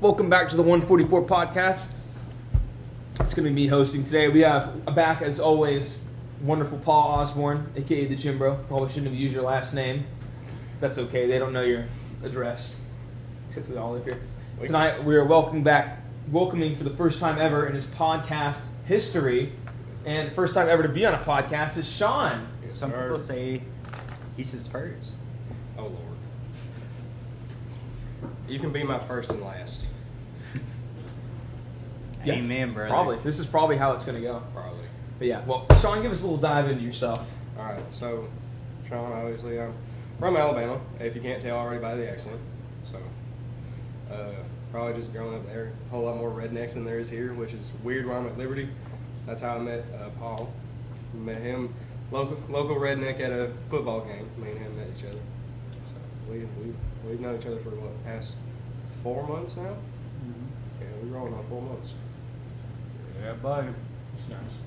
Welcome back to the 144 podcast. It's going to be me hosting today. We have back, as always, wonderful Paul Osborne, a.k.a. the Gym Bro. Probably shouldn't have used your last name. That's okay. They don't know your address, except we all live here. Tonight, we are welcoming for the first time ever in his podcast history, and first time ever to be on a podcast, is Shaun. Some people say he's his first. Oh, Lord. You can be my first and last. Yeah, Amen, brother. Probably. This is probably how it's going to go. Probably. But yeah, well, Shaun, give us a little dive into yourself. All right, so Shaun, obviously, I'm from Alabama, if you can't tell already by the accent. So, probably just growing up there, a whole lot more rednecks than there is here, which is weird where I'm at Liberty. That's how I met Paul. Met him, local redneck at a football game. Me and him met each other. So, we've known each other for, past 4 months now? Mm-hmm. Yeah, we're rolling on 4 months. Yeah, buddy. That's nice.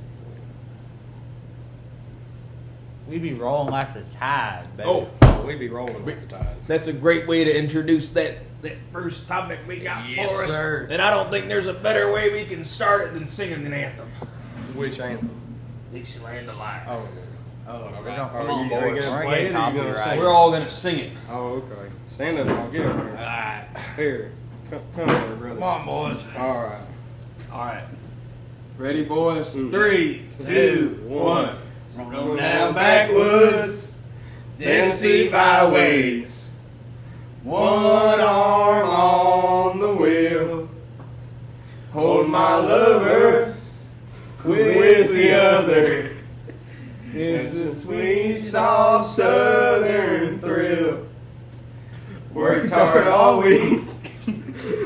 We be rolling like the tide, baby. Oh, we'd be rolling with the tide. That's a great way to introduce that first topic we got Yes, for us. sir. And I don't think there's a better way we can start it than singing an anthem. Which anthem? Dixieland Delight. Oh, we're right. gonna, Are come on, you boys. gonna We're play it or getting you gonna copyrighted. sing? We're all going to sing it. Oh, okay. Stand up and I'll get it here. Alright. Here. Come here, brother. Come on, boys. All right. Alright. Ready, boys? 3, 2, 1. Rolling down backwoods, Tennessee byways. One arm on the wheel, hold my lover with the other. It's a sweet, soft southern thrill. Worked hard all week,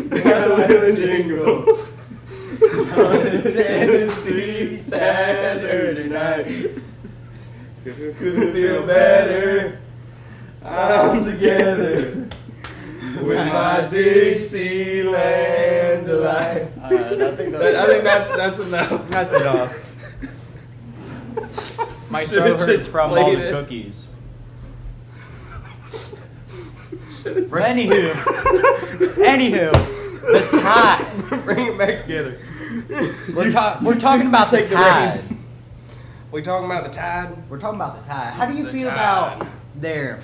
got a little jingle on a Tennessee Saturday night. Couldn't feel better. I'm together with my Dixieland delight. I think that's enough. that's enough. My Should've throat hurts just from all played the it. cookies. But anywho, the tide. Bring it back together. We're talking about the Take the tide. reins. We talking about the tide? We're talking about the tide. How do you The feel Tide. about their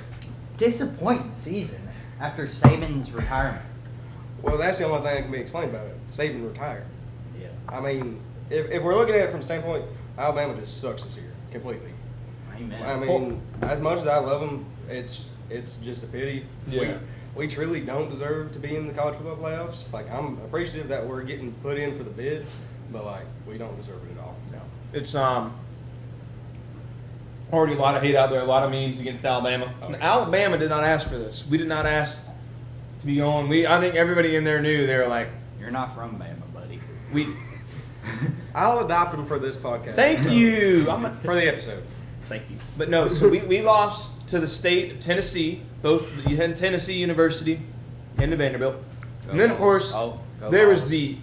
disappointing season after Saban's retirement? Well, that's the only thing that can be explained about it. Saban retired. Yeah. I mean, if we're looking at it from the standpoint, Alabama just sucks this year completely. Amen. I mean, as much as I love them, it's just a pity. Yeah. We truly don't deserve to be in the college football playoffs. Like, I'm appreciative that we're getting put in for the bid, but like, we don't deserve it at all. No. It's already a lot of hate out there, a lot of memes against Alabama. Oh. Alabama did not ask for this. We did not ask to be going. I think everybody in there knew. They were like, You're not from Bama, buddy. we. I'll adopt them for this podcast. Thank you. For the episode. Thank you. But no, so we lost to the state of Tennessee, both you had Tennessee University and the Vanderbilt. And then, of course, there was the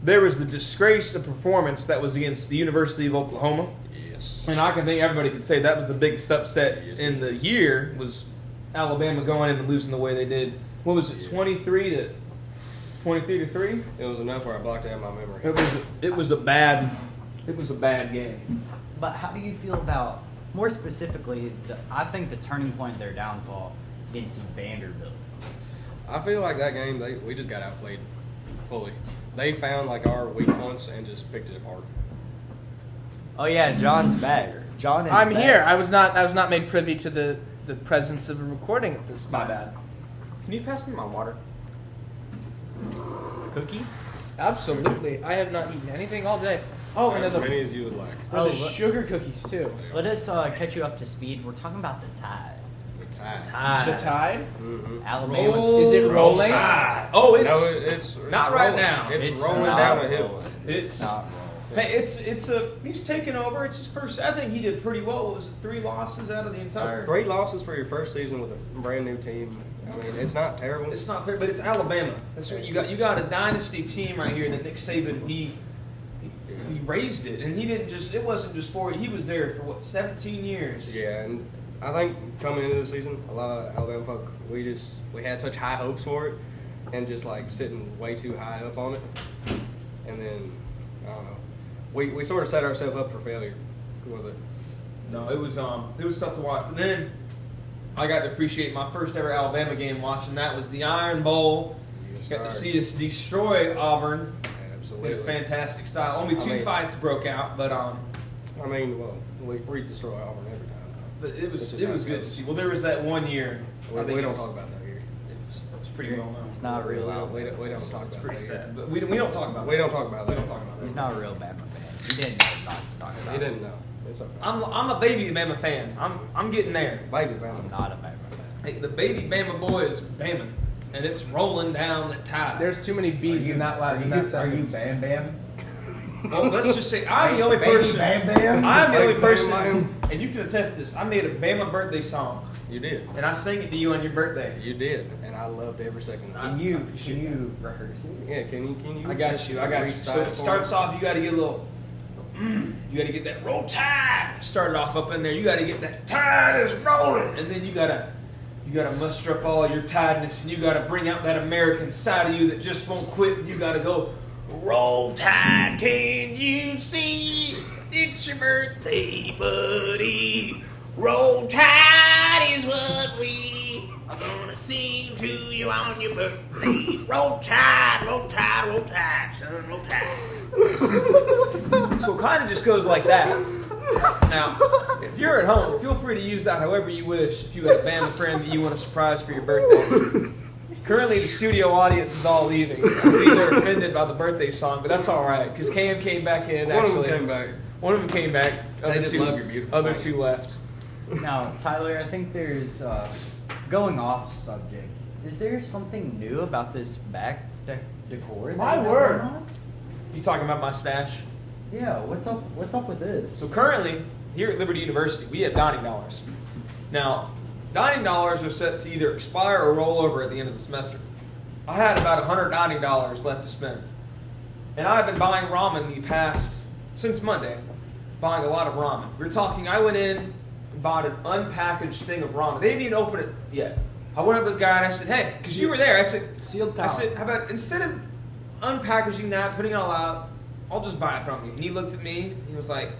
disgrace of performance that was against the University of Oklahoma. Yes. And I can think everybody could say that was the biggest upset Yes. in the year was Alabama going in and losing the way they did. What was it, 23 to 3? It was enough where I blocked out my memory. It was a bad game. But how do you feel about, more specifically, I think the turning point of their downfall against Vanderbilt? I feel like that game, we just got outplayed fully. They found like our weak points and just picked it apart. Oh yeah, John's back. John is I'm back. here. I was not made privy to the presence of a recording at this time. My bad. Can you pass me my water? Cookie? Absolutely. I have not eaten anything all day. Oh, and as there's many as you would like. there's look. sugar cookies too. Let us catch you up to speed. We're talking about the Tide. The tide. The Tide? Mm-hmm. Alabama. Is it rolling? Oh, It's not right rolling. now. It's, It's rolling not down a rolling. hill. It's not hey, he's taken over. It's his first. I think he did pretty well. What was it, 3 losses out of the entire? 3 losses for your first season with a brand new team. I mean, it's not terrible. It's not terrible, but it's Alabama. That's what you got. You got a dynasty team right here that Nick Saban he raised it, and he didn't just. It wasn't just for. He was there for 17 years. Yeah, and I think coming into the season, a lot of Alabama folk, we had such high hopes for it, and just like sitting way too high up on it, and then I don't know, we sort of set ourselves up for failure with it. No, it was tough to watch. But then I got to appreciate my first ever Alabama game watching. That was the Iron Bowl. Yes, Got to sir. see us destroy Auburn Absolutely. in a fantastic style. Only two fights broke out, but I mean, well, we destroy Auburn every time. but it was Which is good to see. Well, there was that one year. We I think don't it's- talk about that here. It was pretty well known. He's not a real We Alabama. don't talk It's about pretty that sad, here. but we don't talk about We that. don't talk about that. We don't talk about that. He's not a real Bama fan. He didn't know not to talk about He it. didn't know. It's okay. I'm a baby Bama fan. I'm getting there. Baby I'm Bama. not a Bama fan. Hey, the baby Bama boy is Bama, and it's rolling down the tide. There's too many B's in that Are you sentence. Bam Bam? Well, let's just say I'm the only Baby person. Bam Bam? I'm the only Baby person, Bam and you can attest to this. I made a Bama birthday song, You did. and I sang it to you on your birthday. You did, and I loved every second of it. Can you rehearse it? Yeah, can you? I got you. So it starts off. You got to get a little. You got to get that roll tide. Started off up in there. You got to get that tide is rolling, and then you gotta muster up all your tiredness, and you got to bring out that American side of you that just won't quit. And you got to go. Roll Tide, can you see? It's your birthday, buddy. Roll Tide is what we are gonna sing to you on your birthday. Roll Tide, roll Tide, roll Tide, son, roll Tide. So it kind of just goes like that. Now, if you're at home, feel free to use that however you wish. If you have a Bama friend that you want to surprise for your birthday. Currently, the studio audience is all leaving. I believe they're offended by the birthday song, but that's all right because Cam came back in. One of Actually, them came back. One of them came back. They just love your beautiful Other singing. two left. Now, Tyler, I think there's going off subject. Is there something new about this back decor? that My you have word. going on? You talking about my stash? Yeah. What's up? What's up with this? So currently, here at Liberty University, we have dining dollars. Now, dining dollars are set to either expire or roll over at the end of the semester. I had about $190 left to spend. And I've been buying ramen since Monday, buying a lot of ramen. We're talking, I went in and bought an unpackaged thing of ramen. They didn't even open it yet. I went up to the guy and I said, hey, because you were there, I said, Sealed pallet. how about instead of unpackaging that, putting it all out, I'll just buy it from you. And he looked at me, he was like,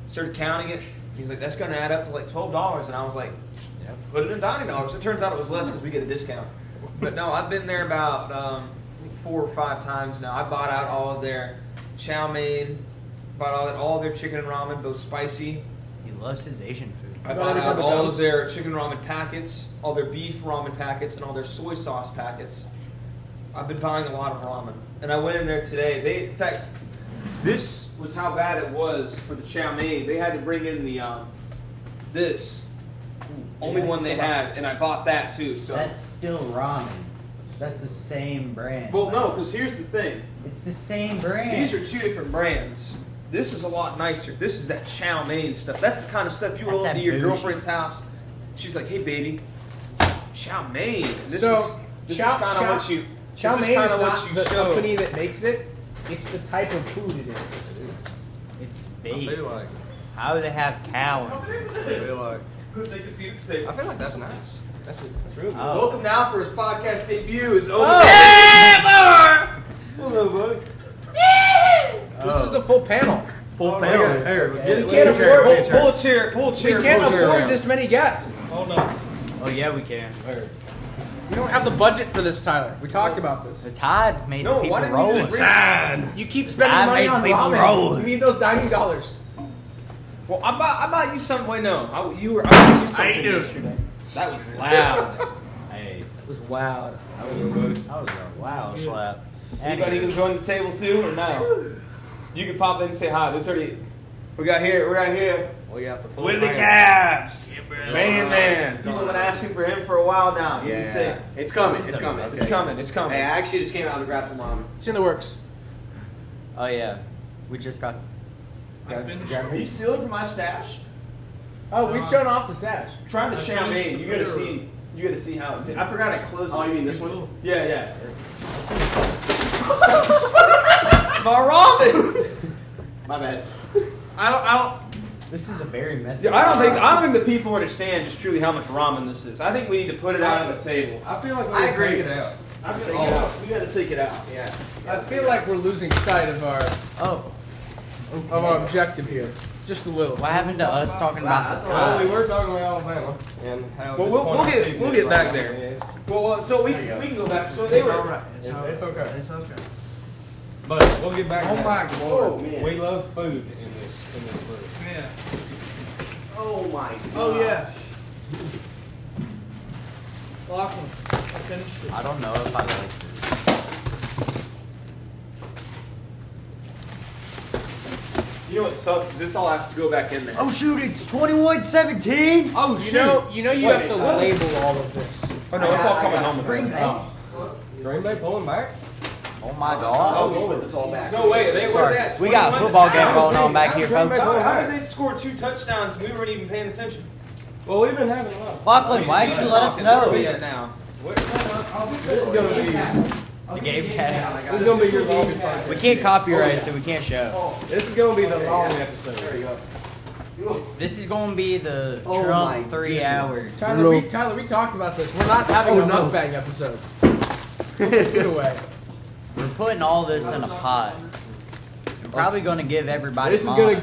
started counting it. He's like, that's going to add up to like $12. And I was like, yeah, put it in dining dollars. It turns out it was less because we get a discount. But no, I've been there about I think 4 or 5 times now. I bought out all of their chow mein, bought all of their chicken and ramen, both spicy. He loves his Asian food. I bought out all of their chicken ramen packets, all their beef ramen packets, and all their soy sauce packets. I've been buying a lot of ramen. And I went in there today. In fact, this was how bad it was for the chow mein. They had to bring in the this only Yeah, one they had, and I bought that too. So That's still ramen. That's the same brand. well, no, because here's the thing. It's the same brand. These are 2 different brands. This is a lot nicer. This is that chow mein stuff. That's the kind of stuff you That's roll that into your bougie. girlfriend's house. She's like, "Hey, baby, chow mein." This So, is chow- kind of chow- what you. Chow this mein is is kind of not what you the show. company that makes it. It's the type of food it is. It's I beef. feel like. How do they have cow in it? I feel like. Take a seat at the table. I feel like that's nice. That's really good. Oh. Welcome now for his podcast debut. Is over. Oh. Hello, buddy. This is a full panel. Full Here, Yeah. get We a can't chair, afford- get a chair. Pull a chair. Pull a We chair. can't pull a chair afford around. this many guests. Hold on. Oh yeah, we can. We don't have the budget for this, Tyler. We talked about The this. tide made No, the why people didn't you rolling. just bring? You keep spending I money made on people ramen. roll. You need those dining dollars. Well, I bought you something. Wait, no. I bought you something do. yesterday. That was loud. Hey, It was loud. that was a wow slap. Anybody gonna join the table too, or no? You can pop in and say hi. There's already. We got here. We got the full With the man. Cabs. Man, man. People have been asking for him for a while now. You can say, It's coming. This is It's coming. okay. it's coming. It's coming. Hey, I actually just came out to grab some ramen. It's in the works. Oh yeah, we just got. Are you stealing from my stash? Oh, we've shown off the stash. Trying to chow mein. You gotta see. You gotta see how it's. I forgot I closed it. Oh, you mean this one? Yeah, yeah. My ramen. My bad. I don't. This is a very messy. Yeah, I don't think the people understand just truly how much ramen this is. I think we need to put it out on the table. I feel like we I need to agree. take it out. We got to take it out. Yeah. I feel like we're losing sight of our objective here, just a little. What happened to us talking about the Well, we time? were talking about Alabama and how. Well, we'll get back there. Well, so we can go back. So they It's were. all right. It's okay. It's okay. But we'll get back. Oh to my that. Oh, man. We love food in this group. Yeah. Oh my god. Oh yeah. Lachlan, I finished it. I don't know if I like this. You know what sucks? Is this all has to go back in there. Oh shoot! It's 21-17. Oh You know you have to label all of this. Oh no, it's all coming home with Green me. Bay. Green Bay pulling back. Oh my god. Oh, we'll put this all back. No way. They were at We got a football game going on back here, folks. How did they score 2 touchdowns and we weren't even paying attention? Well, we've been having a lot. Of Lachlan, why don't you let us Where are we know? at now? This is gonna be. The game cast. This is gonna be your longest podcast. We can't copyright, so we can't show. This is gonna be the long episode. There you go. This is going to be the Oh Trump my 3 goodness. hours. Tyler, we talked about this. We're not having a mukbang episode. Get away. We're putting all this in a pot. We're probably going to give everybody This is mine. gonna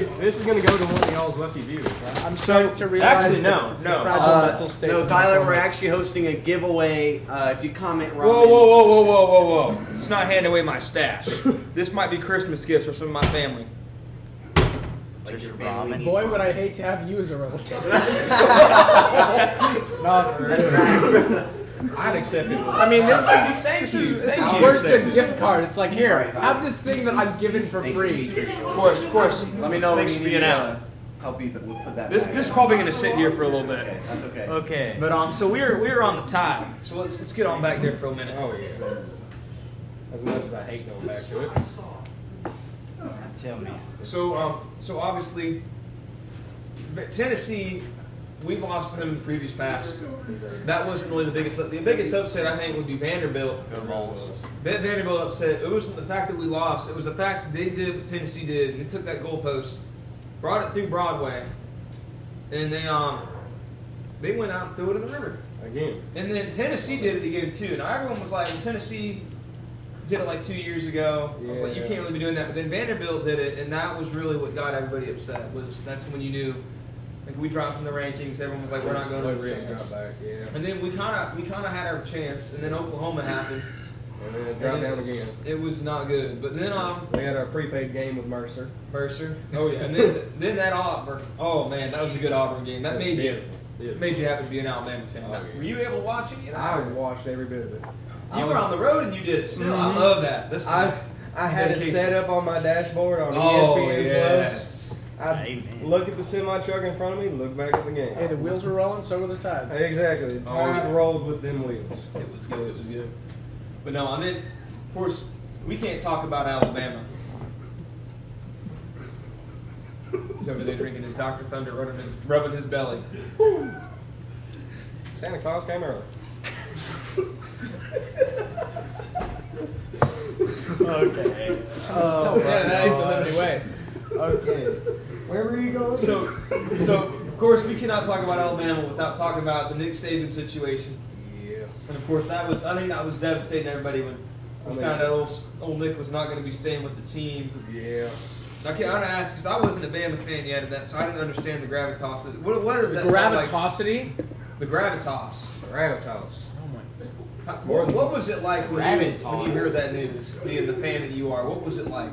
go to one of y'all's lucky viewers, right? I'm starting to realize actually, the no. fragile mental state. No, of Tyler, my we're opponents. actually hosting a giveaway. If you comment wrong. Whoa. It's not handing away my stash. This might be Christmas gifts for some of my family. Just your family. ramen. Boy, would I hate to have you as a relative. I'd accept it. I mean, this is worse than Accepted. gift card. It's like, here, have this thing that I'm given for free. Of course. Let me know Thanks when for you being need out. help you put that. This back. is probably gonna sit here for a little bit. Okay, that's okay. Okay. But so we're on the tie. So let's get on back there for a minute. Oh yeah. As much as I hate going back to it. Tell me. So obviously Tennessee, we've lost to them in the previous past. That wasn't really the biggest. The biggest upset I think would be Vanderbilt. Vanderbilt upset. It wasn't the fact that we lost. It was the fact that they did what Tennessee did. They took that goalpost, brought it through Broadway, and they went out and threw it in the river. Again. And then Tennessee did it again too. Now everyone was like, Tennessee did it like 2 years ago. I was like, you Yeah. can't really be doing that. But then Vanderbilt did it, and that was really what got everybody upset. That's when you knew, like we dropped in the rankings. Everyone was like, we're not going to Like, the really champs. drop back, yeah. And then we kind of had our chance, and then Oklahoma happened. And then it and dropped down was, again. It was not good. But then We had our prepaid game with Mercer. Mercer. Oh yeah, and then that Auburn. Oh man, that was a good Auburn game. That made you happy to be an Alabama fan. Oh, yeah. Were you able to watch it? I watched every bit of it. You were on the road and you did it still. I love that. This I had it dedication. set up on my dashboard on Oh, ESPN yes. Plus. I'd Amen. look at the semi truck in front of me, look back at the game. Hey, the wheels were rolling, so were the tides. Exactly. The Oh, tide yeah. rolled with them wheels. It was good. It was good. But no, and then of course we can't talk about Alabama. He's over there drinking his Dr. Thunder, rubbing his belly. Santa Claus came early. Okay. Tell Santa that ain't the living way. Okay. Where were you going? So of course we cannot talk about Alabama without talking about the Nick Saban situation. Yeah. And of course I think that was devastating to everybody when we found out old Nick was not going to be staying with the team. Yeah. Okay, I'm gonna ask because I wasn't a Bama fan yet of that, so I didn't understand the gravitas. What is The that? Like? gravitosity? The gravitas. Ravitos. Oh my. What was it like when you Gravitas. heard that news? Being the fan that you are, what was it like?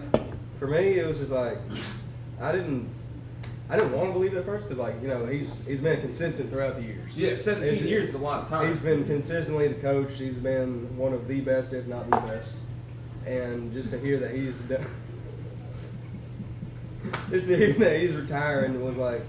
For me, it was just like I didn't want to believe it at first because, like, you know, he's been consistent throughout the years. Yeah, 17 years is a lot of time. He's been consistently the coach. He's been one of the best, if not the best. And just to hear that he's retiring was like,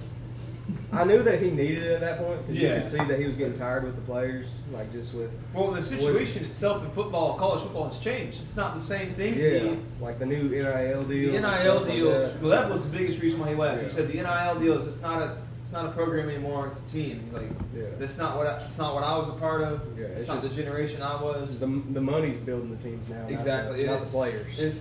I knew that he needed it at that point because Yeah. you could see that he was getting tired with the players, like just with Well, the situation itself in football, college football, has changed. It's not the same thing. yeah, like the new NIL deals. The and NIL stuff like deals. that. Well, that was the biggest reason why he left. He Yeah. said the NIL deals. It's not it's not a program anymore. It's a team. He's like, Yeah. that's not what I was a part of. Yeah, it's it's not the just- generation I was. The money's building the teams now. Exactly. Not the It's- players. It's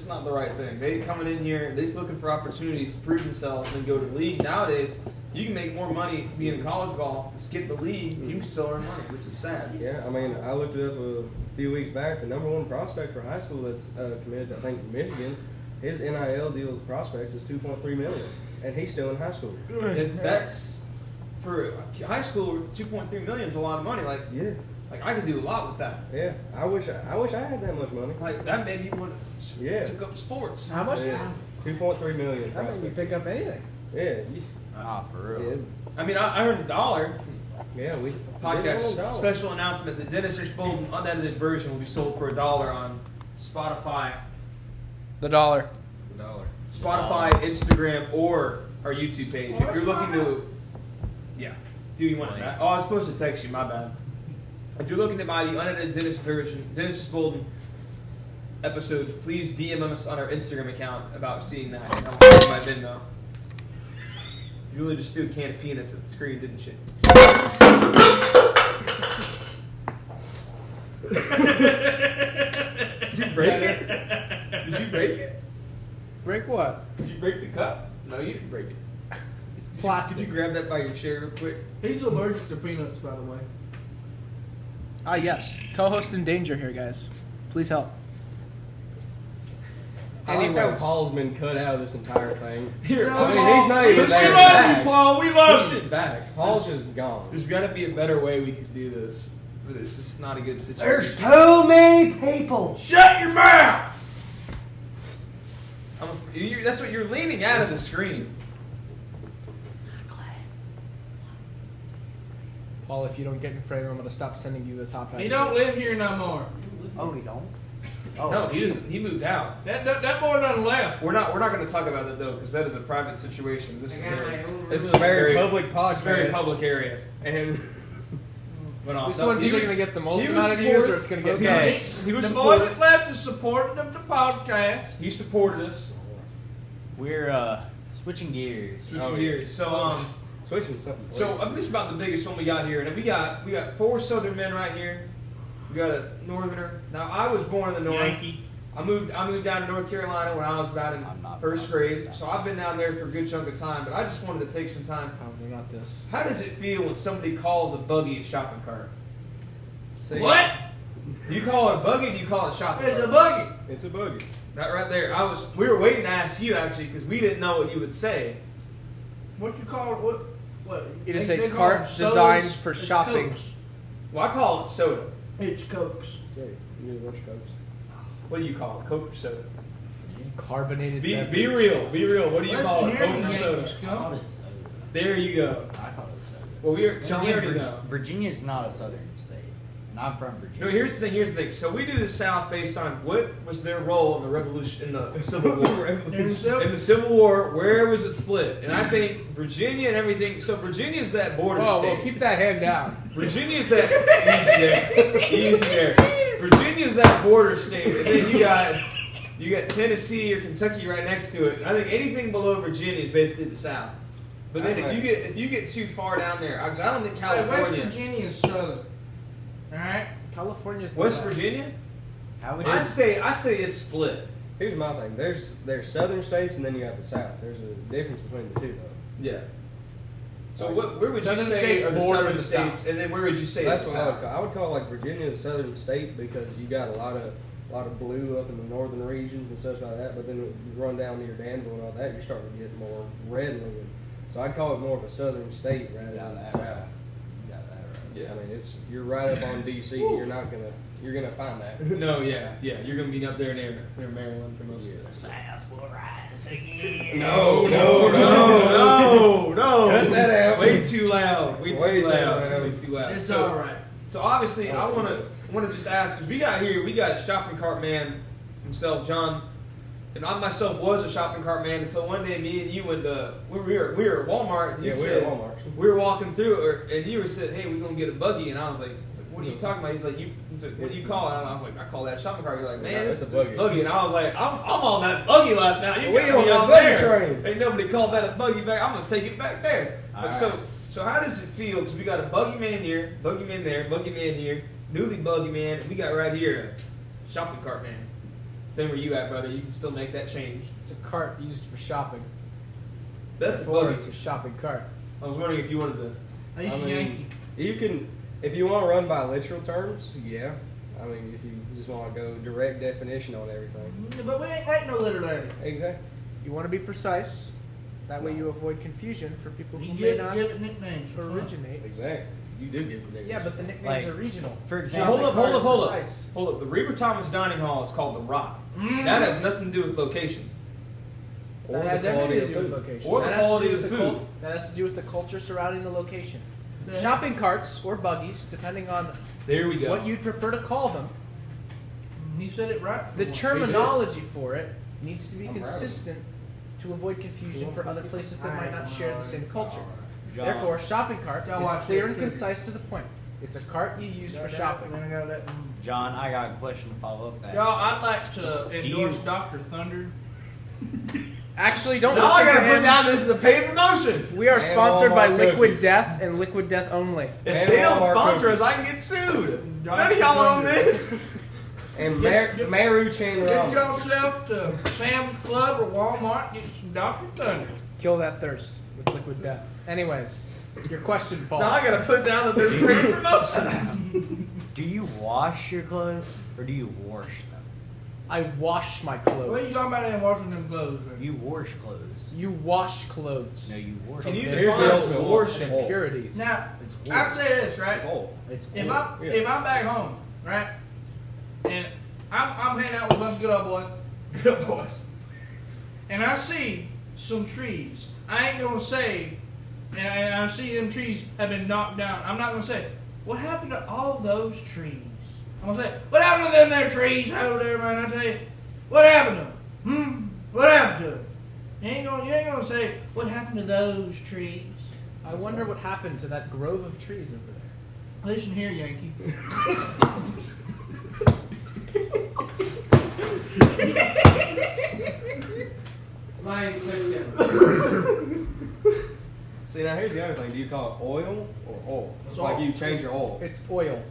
not the right thing. They coming in here, they're looking for opportunities to prove themselves and go to the league. Nowadays, you can make more money being in college ball, skip the league, you can still earn money, which is sad. Yeah, I mean, I looked it up a few weeks back. The number one prospect for high school that's committed to, I think, Michigan, his NIL deal with prospects is $2.3 million, and he's still in high school. And that's for high school. 2.3 million is a lot of money. Like I could do a lot with that. Yeah. I wish I had that much money. Like that made me want to took up sports. How much? Yeah. 2.3 million. That made me pick up anything. Yeah. For real. Yeah. I mean, I earned $1. Yeah, we Podcast $1. special announcement: the Dennis Bolden unedited version will be sold for $1 on Spotify, The dollar. Spotify, Instagram, or our YouTube page. If you're looking to, do you want that? Oh, I was supposed to text you. My bad. If you're looking to buy the unedited Dennis Bolden episode, please DM us on our Instagram account about seeing that. I'll give you my Venmo. You really just threw a can of peanuts at the screen, didn't you? Did you break it? Did you break it? Break what? Did you break the cup? No, you didn't break it. Plastic. Did you grab that by your chair real quick? He's allergic to peanuts, by the way. Yes. Co-host in danger here, guys. Please help. I like how Anyways. Paul's been cut out of this entire thing. Here, No, I mean, Paul, he's not we even love there. you, Back. Paul. We love push you. it back. Paul's just gone. There's got to be a better way we could do this. But it's just not a good situation. There's too many people. Shut your mouth. That's what you're leaning out of the screen. Paul, if you don't get in frame, I'm going to stop sending you the top half. He don't live here no more. Oh, we don't? No, he moved out. That boy done left. We're not going to talk about that though, because that is a private situation. This is This is a very public podcast. It's a very public area, and This one's either going to get the most amount of views or it's going to get Okay. less. He was The boy supportive. that left is supporting of the podcast. He supported us. We're switching gears. Switching gears. So Switching something. So this is about the biggest one we got here, and we got 4 Southern men right here. We got a Northerner. Now I was born in the North. Yankee. I moved down to North Carolina when I was about in I'm not first from grade, South so I've been down there for a good chunk of time. But I just wanted to take some time. Oh, no, not this. How does it feel when somebody calls a buggy a shopping cart? See, What? Do you call it a buggy? Or do you call it a shopping It's a cart? buggy. It's a buggy. That right there. We were waiting to ask you actually because we didn't know what you would say. What you call it? What? It is They a call cart them sodas. designed for It's shopping. Cokes. Well, I call it soda. It's Cokes. Yeah, you need a bunch of Cokes. What do you call it? Coke or soda? Carbonated Be beverage. real. Be real. What do you call it? Listen Coke here, or you soda? Yankees, I come. call it soda. There you go. I call it soda. Well, John, we already know. Virginia's not a southern state. And I'm from Virginia. No, here's the thing. So we do the South based on what was their role in the revolution, in the Civil War. In the Civil War, where was it split? And I think Virginia and everything. So Virginia's that border Oh, state. well, keep that hand down. Virginia's that easy there. Virginia's that border state, and then you got Tennessee or Kentucky right next to it. I think anything below Virginia is basically the South. But then if you get too far down there, I don't think West California, Virginia is southern. All right. California's the West best. Virginia, How would I say it's split. Here's my thing. There's southern states and then you have the south. There's a difference between the two though. Yeah. So where would Southern you say states are the border southern the states, South. and then where would you say That's the what I would South? call. I would call like Virginia a southern state because you got a lot of blue up in the northern regions and such like that. But then when you run down near Danville and all that, you're starting to get more redland. So I'd call it more of a southern state rather than the south. You got that right. Yeah. I mean, you're right up on DC. You're gonna find that. No, yeah, you're gonna be up there near Maryland for most of it. South will rise again. No. Cut that out. Way too loud. Way Way too too loud. loud. Way too loud. It's So- all right. So obviously, I want to just ask because we got shopping cart man himself, John, and I myself was a shopping cart man until one day me and you went to we were at Walmart and you Yeah, we were said at Walmart. we were walking through and you were said, hey, we're gonna get a buggy, and I was like, what are you talking about? He's like, what do you call it? And I was like, I call that a shopping cart. You're like, man, Yeah, this that's is a a buggy. buggy, and I was like, I'm on that buggy lot now. You We got me on on the buggy there. train. Ain't nobody called that a buggy back. I'm gonna take it back there. All right. So how does it feel? Because we got a buggy man here, buggy man there, buggy man here, newly buggy man, and we got right here a shopping cart man. Then where you at, brother? You can still make that change. It's a cart used for shopping. That's a Therefore, buggy. it's a shopping cart. I was wondering if you wanted to. I used I to mean, Yankee. You can, if you want to run by literal terms, yeah. I mean, if you just want to go direct definition on everything. But we ain't no literary. Exactly. You want to be precise. That way you avoid confusion for people You who give, may not give it nicknames. for fun. originate. Exactly. You do get ridiculous. Yeah, but the nicknames Like, are regional. for So example, hold up. Precise. Hold up. The Reber Thomas Dining Hall is called the Rock. That has nothing to do with location. Or That the has quality everything of to do with food. location. Or that the has to quality do of with the the food. That has to do with the culture surrounding the location. Yeah. Shopping carts or buggies, depending on There we go. what you'd prefer to call them, He said it right. for the once. terminology for it needs to be I'm proud of consistent to avoid confusion for other places that might not share the same culture. John. Therefore, shopping cart Y'all is watch clear that and too. concise to the point. It's a cart you use for Got that, shopping. Then I got that. John, I got a question to follow up that. Y'all, I'd like to endorse you- Dr. Thunder. Actually, don't Now I listen to gotta put him. down this is a paid promotion. We are And sponsored by Walmart Liquid cookies. Death and Liquid Death only. If And they don't Walmart sponsor cookies. us, I can get sued. Dr. None of y'all own Thunder. this. And Get- Maru Chandler. Get yourself to Sam's Club or Walmart, get some Dr. Thunder. Kill that thirst with Liquid Death. Anyways, your question, Paul. Now I gotta put down that there's paid promotions. Do you wash your clothes or do you wash them? I wash my What are you clothes. talking about in washing them clothes? You wash clothes. You wash clothes. No, you wash Can you them. Here's the define ultimate abortion? one. Impurities. Now, It's I wool. say this, right? It's old. It's If wool. I'm back home, right, and I'm hanging out with a bunch of good old boys, good old boys, and I see some trees, I ain't gonna say, and I see them trees have been knocked down. I'm not gonna say, what happened to all those trees? I'm gonna say, what happened to them there trees over there, man? I tell you, what happened to them? What happened to them? You ain't gonna say, what happened to those trees? I wonder what happened to that grove of trees over there. Listen here, Yankee. Line touchdown. See, now here's the other thing. Do you call it oil or oil? It's Like oil. you change your oil. It's oil.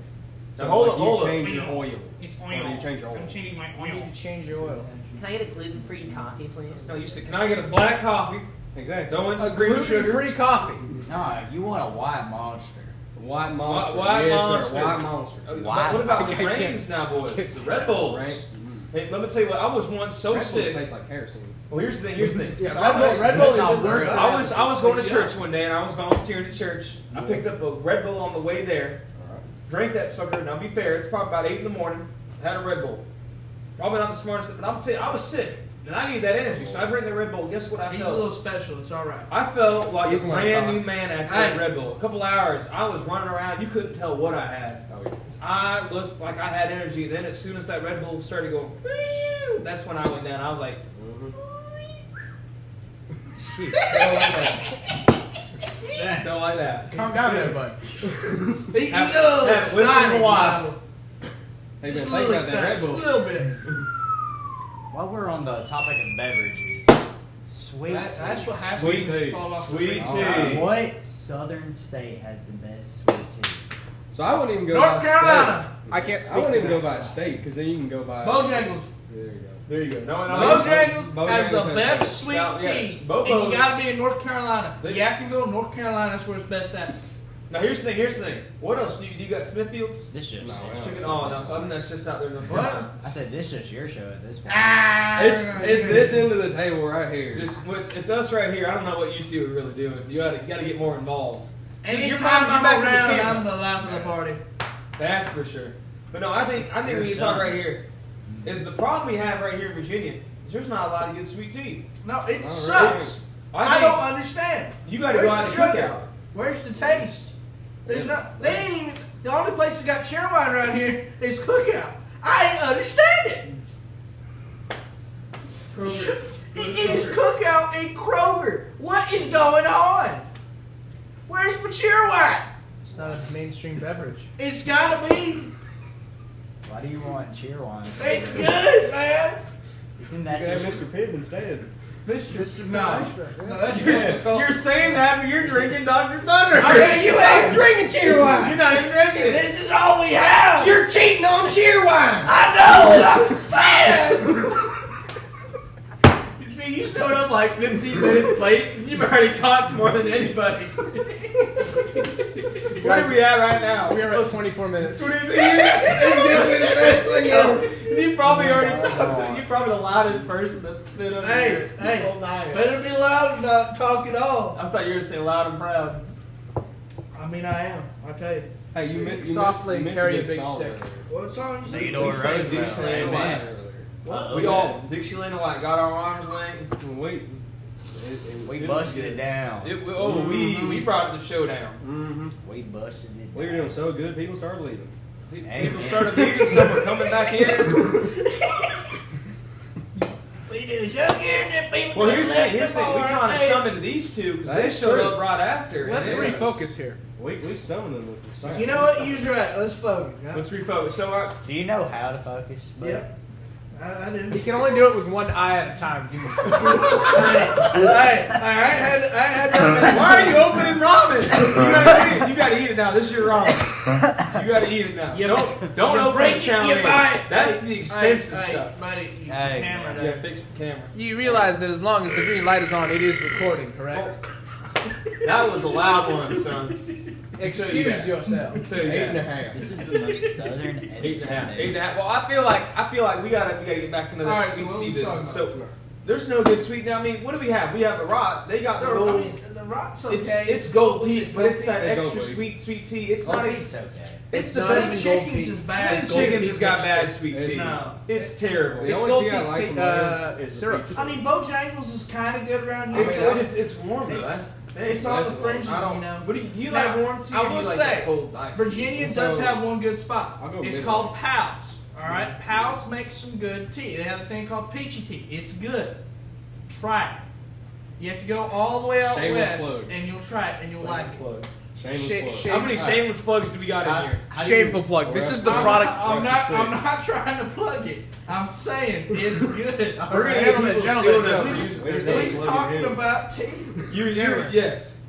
So Now, hold like up, you hold up. change your oil. It's Or do you change your oil? I'm changing my You need to change your oil. Can I get a gluten-free coffee, please? No, you said, can I get a black coffee? Exactly. Don't want A some cream and sugar. gluten-free coffee. No, you want a white monster. White monster. White yes, monster. Sir. White monster. What about the I can't- Reigns now, boys? can't The Red Bulls. Right? Hey, let me tell you what. I was once so Red Bulls sick. tastes like kerosene. Well, here's the thing. Here's the thing. Yeah, So Red Bull is not worse. real. I was going to church one day and I was volunteering at church. I picked up a Red Bull on the way there. Drank that sucker. Now, be fair, it's probably about 8 in the morning. I had a Red Bull. Probably not the smartest, but I'm tell you, I was sick and I needed that energy. So I drank that Red Bull. Guess what I He's a felt? little special. It's all right. I felt like He's a one brand top. new man after Hey. that Red Bull. A couple hours, I was running around. You couldn't tell what I had. Oh, yeah. I looked like I had energy. Then as soon as that Red Bull started going, "Woo," that's when I went down. I was like, Shit. don't like that. Calm down there, bud. He's Have- a little have wisdom excited, a while. you know. Hey, Just man, a think little about that Red excited, Bull. just a little bit. While we're on the topic of beverages, sweet That's what happens Sweet when you tea. fall off the Sweet freaking- tea. What southern state has the best sweet tea? So I wouldn't even go North by Carolina. I can't state. speak I wouldn't to even this. go by state because then you can go by. Bojangles. There you go. There you go. No, no, Bojangles. Bojangles has Bojangles the has best sweet Now, yes, tea. Bobo's- And you gotta be in North Carolina. They- Yacksonville, North Carolina, that's where it's best at. Now here's the thing. Here's the thing. What else do you got? Smithfields. This just No, your Chicken. show. Oh no, so I think that's just out there in the What? front. I said this is your show at this point. It's this end of the table right here. It's us right here. I don't know what you two are really doing. You gotta get more involved. See, you're Anytime back- I'm you're back to the around, camera. I'm the life of the party. That's for sure. But no, I think Your when you talk son. right here is the problem we have right here in Virginia is there's not a lot of good sweet tea. No, it All right. sucks. I think don't understand. You got to Where's go out the and cook sugar? out. Where's the taste? There's not. They ain't even. The only place that got Sherwine around here is Cookout. I ain't understand it. It is Cookout and Kroger. What is going on? Where's my Sherwine? It's not a mainstream beverage. It's gotta be. Why do you want cheer wine? It's good, man. Isn't You that can have just Mr. Pibb instead. Mr. No, that's You're saying that, but you're drinking Dr. Thunder. Okay, you ain't drinking cheer wine. You're not even drinking it. This is all we have. You're cheating on cheer wine. I know what I'm saying. You see, you showed up like 15 minutes late. You've already talked more than anybody. Where are we at right now? We are at 24 minutes. You probably already talked. You're probably the loudest person that's been on Hey, this whole night. better be loud and not talk at all. I thought you were going to say loud and proud. I mean, I am. I tell you. Hey, you missed Softly you missed carry a good big song stick. earlier. What song you Theodore sing? We sang Roosevelt. Dixieland Amen. Delight. We all Dixieland Delight got our arms linked. Wait. We busted it down. We brought the show down. Mm-hmm. We busted it down. We were doing so good, people started leaving. People started leaving, some were coming back in. We do so good that people. Well, here's the thing. We before, kind of hey. summoned these two because they That's showed true. up right after. Let's and it was- refocus here. We summoned them with the song. You know what? You're right. Let's focus. Huh? Let's refocus. So, Do you know how to focus? bud? Yep. I do. You can only do it with one eye at a time. Hey, I had to. why are you opening ramen? You gotta eat it now. This is your ramen. You gotta eat it now. You Don't you open break the it, chow you mein. buy it. That's Hey, the expensive hey, stuff. Buddy, Hey, camera man. there. Yeah, fix the camera. You realize that as long as the green light is on, it is recording, correct? That was a loud one, son. Excuse yourself. I'll tell you that. 8.5. This is the most southern Eight and a half. edit. 8.5. Well, I feel like we gotta get back into that All right, so sweet what tea we talking business. about? So there's no good sweet. Now, I mean, what do we have? We have the rock. They got the I gold. mean, the rock's okay. It's gold peak, but it's that It's gold extra peak. sweet tea. It's Gold not Peak's even. okay. It's the not best even gold Chickens peak. is bad. Slim Chickens has got bad sweet It's tea. not. It's terrible. The It's only gold tea I peak like from there is the syrup. peach. I mean, Bojangles is kind of good around here. It's warm though. It's on the fringes, I don't you know. What do you Now, like warm tea? I or do you will like say, that cold iced tea? Virginia So, does have one good spot. I'll go It's midnight. called Powell's. All right, Powell's makes some good tea. They have a thing called peachy tea. It's good. Try it. You have to go all the way out Shameless west, plug. and you'll try it, and you'll like it. Shameless plug. How many shameless plugs do we got in here? Shameful plug. This is the I'm product. I'm not trying to plug it. I'm saying it's good. All We're right? gonna get Gentlemen, people gentlemen, suing us. There's He's no talking plug about tea. Yes.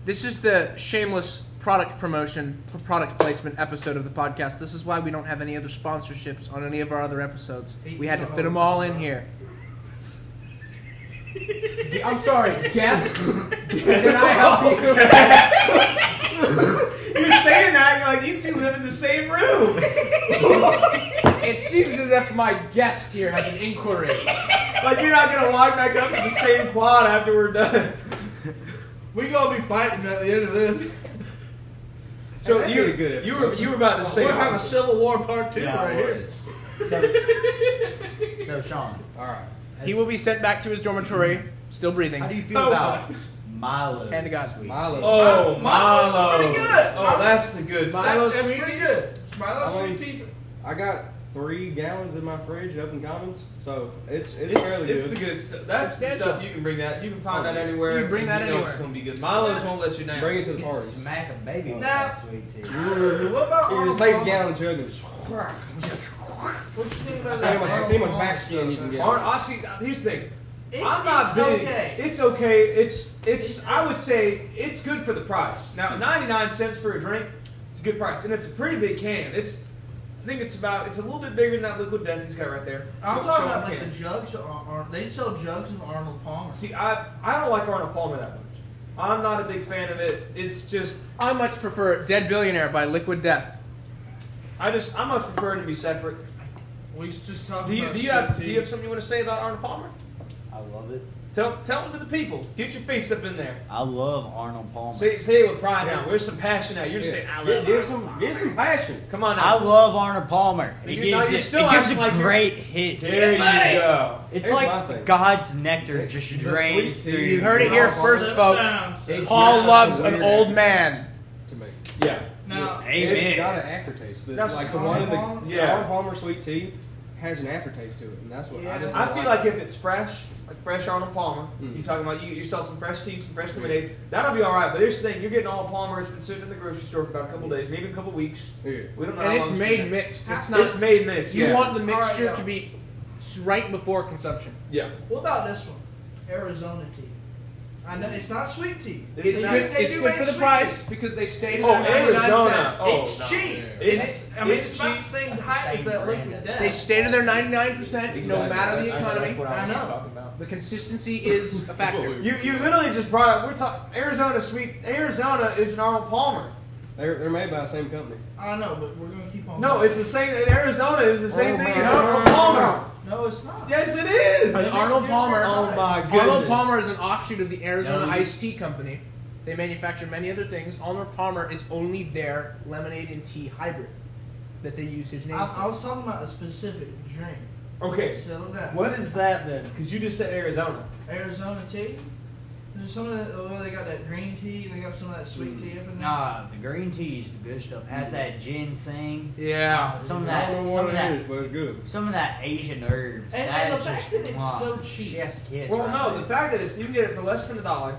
This is the shameless product promotion, product placement episode of the podcast. This is why we don't have any other sponsorships on any of our other episodes. We had to fit them all in here. I'm sorry, guests. Can I help you? You're saying that, you're like, you two live in the same room. It seems as if my guest here has an inquiry. Like, you're not going to walk back up to the same quad after we're done. We gonna be fighting at the end of this. So That'd be a good you episode. were about to say We're having a something. Civil War Part 2 Yeah, right it here. was. So Sean, Alright. He will be sent back to his dormitory, still breathing. how do you feel Oh, about Milo? Hand to God. sweet? Milo. Oh, Milo's Milo. pretty good. Oh, that's the good stuff. Milo That's sweet pretty tea? good. Milo's I sweet mean- tea. I got 3 gallons in my fridge up in Commons, so it's fairly It's good. the good stuff. That's the Substantial. stuff you can bring that. You can find that anywhere. You can bring that and you know anywhere. It's gonna be good. Milo's won't let you down. Bring it to the You party. smack a baby with Now- that sweet tea. What about You Arnold just take a Palmer? gallon jug and just What you think about see that? how much back skin you can get. Honestly, here's the thing. I'm It's not big. okay. It's okay. It's. I would say it's good for the price. Now, 99 cents for a drink. It's a good price, and it's a pretty big can. I think it's a little bit bigger than that Liquid Death he's got right there. I'm Show- talking show about him like can. the jugs. They sell jugs of Arnold Palmer. See, I don't like Arnold Palmer that much. I'm not a big fan of it. It's just I much prefer Dead Billionaire by Liquid Death. I much prefer it to be separate. We just talked Do you about have sweet tea. something you want to say about Arnold Palmer? I love it. Tell them to the people. Get your face up in there. I love Arnold Palmer. Say it with pride now. Where's some passion now? You're just saying I love Give Arnold. some passion. Come on I now. love Arnold Palmer. It You're gives, not- you're it, still it gives acting a like you're- great hit. There you go. It's Here's my like thing. God's nectar just drains sweet through tea. You heard it here first, Sit folks. down, sir. Paul loves an old man. To me. Yeah. Now, Amen. It's got an aftertaste. Now, Like the one in the Yeah. Arnold Palmer sweet tea has an aftertaste to it, and that's what I just. I don't feel like if it's fresh, like fresh Arnold Palmer, Mm. you're talking about you get yourself some fresh tea, some fresh lemonade, that'll be all right. But here's the thing: you're getting Arnold Palmer. It's been sitting in the grocery store for about a couple days, maybe a couple weeks. Yeah. We don't know. And how it's long made been. mixed. It's It's not. made mixed. You Yeah. want the mixture Alright, to be right before consumption. Yeah. what about this one? Arizona tea. I know it's not sweet tea. It's They good. do- they It's do good make for the sweet price tea. because they stayed Oh, at 99 Arizona. cents. Oh, It's no. cheap. It's I mean, it's it's about cheap. the same That's the height as same that brand liquid as- death. They stayed at their 99% no Exactly. matter the I know, economy. That's what I I was just know. talking about. The consistency is a factor. You literally just brought up. We're talking Arizona sweet. Arizona is an Arnold Palmer. They're made by the same company. I know, but we're gonna keep on. No, going. it's the same. Arizona is the same Oh, thing man. as Arnold No, Palmer. No, it's not. Yes, it is. And Arnold Palmer. Oh my goodness. Arnold Palmer is an offshoot of the Arizona No. Iced Tea Company. They manufacture many other things. Arnold Palmer is only their lemonade and tea hybrid that they use his name I for. was talking about a specific drink. Okay. Settle down. What is that then? Because you just said Arizona. Arizona tea. There's some of that. Well, they got that green tea and they got some of that sweet tea up in there. Nah, the green tea is the good stuff. Has that ginseng. Yeah. Some of I that. don't know Some what of it that. is, but it's good. Some of that Asian herbs. And that the is fact just, that it's mwah, so cheap. Chef's kiss. Well, right no, there. the fact that it's, you can get it for less than $1.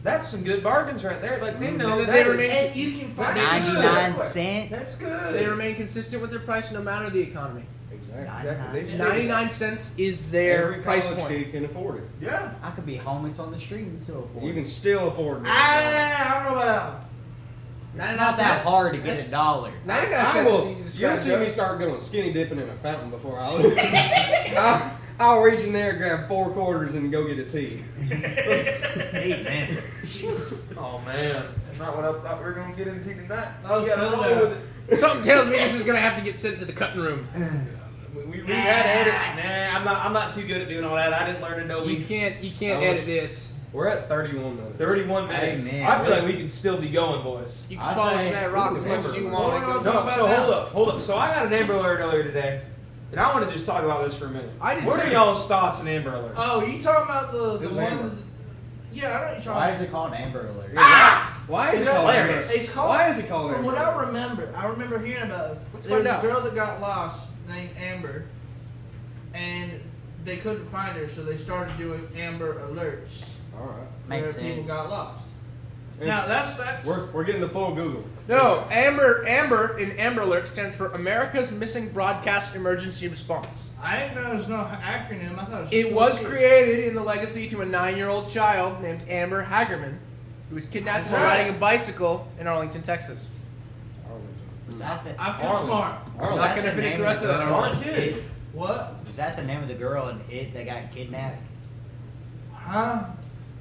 That's some good bargains right there. Like they know And that they is- remain- And you can find That's it 99 everywhere. cent. That's good. They remain consistent with their price no matter the economy. Exactly. Exactly. They 99 cents is their Every price college point. kid can afford it. Yeah. I could be homeless on the street and still afford You it. can still afford it. I don't know about It's 99 not that cents. hard to get That's- $1. 99 I cents will. is easy to You'll scratch see up. me start going skinny dipping in a fountain before I leave. I'll reach in there, grab 4 quarters, and go get a tea. Hey, man. Oh man, that's not what I thought we were gonna get into tonight. Oh, You gotta settle roll down. with it. Something tells me this is gonna have to get sent to the cutting room. We had edit. Nah, I'm not too good at doing all that. I didn't learn Adobe. You can't I was- edit this. We're at 31 minutes. 31 minutes. Hey, man, I feel really? like we can still be going, boys. You can I polish say- that rock as much as you want. It Ooh, goes no, up. No, so hold up. So I got an Amber Alert earlier today, and I want to just talk about this for a minute. I did What too. are y'all's thoughts on Amber Alerts? Oh, you talking about the It was one? Amber. Yeah, I know what you're talking Why about. is it called Amber Alert? Why is Is it that called hilarious? Amber? It's called. Why is it called From Amber? what I remember hearing about it. Let's There was find a out. girl that got lost named Amber, and they couldn't find her, so they started doing Amber Alerts All right. Makes where people sense. got lost. And Now that's We're getting the full Google. No, Amber in Amber Alert stands for America's Missing Broadcast Emergency Response. I didn't know there was no acronym. I thought it was. It just was one created in the legacy to a 9-year-old child named Amber Hagerman, who was kidnapped while riding a bicycle in Arlington, Texas. Is that the, I feel Arlen. smart. I'm is not that gonna the finish name the rest of girl this. Smart in kid. It? What? Is that the name of the girl in It that got kidnapped? Huh?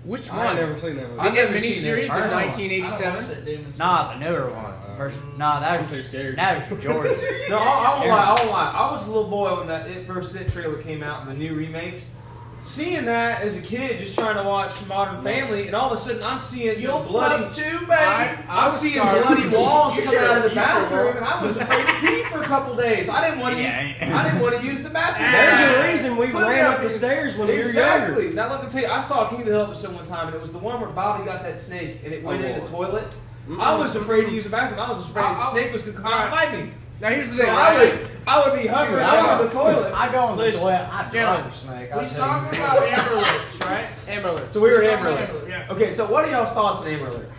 Which I ain't one? never seen that one. I've The never seen miniseries it. in I don't watch 1987. that Demon Nah, the newer one. First, nah, that I'm was too scared. that was Georgia. No, I won't lie. I won't lie. I was a little boy when that first It trailer came out and the new remakes. Seeing that as a kid, just trying to watch Modern Family, and all of a sudden I'm seeing You'll bloody. float too, baby. I'm was seeing scarred. bloody walls You coming out of the sure- you sure bathroom, were. and I was afraid to pee for a couple days. I didn't want to. Yeah. I didn't want to use the bathroom. There's a reason we Put it ran up up the in- stairs when we were younger. Exactly. Now let me tell you, I saw King of the Hill episode one time, and it was the one where Bobby got that snake, and it went Oh, in the Lord. toilet. I was afraid to use the bathroom. I was afraid the I'll- snake was going to come out and bite me. Now here's the So thing, I right? would be hovering I over go- the toilet. I go in the Listen, toilet. I gentlemen, drop a snake. We I'll tell talking you. about Amber Alerts, right? Amber Alert. So we were We're at Amber talking Alerts. Amber, yeah. Okay, so what are y'all's thoughts on Amber Alerts?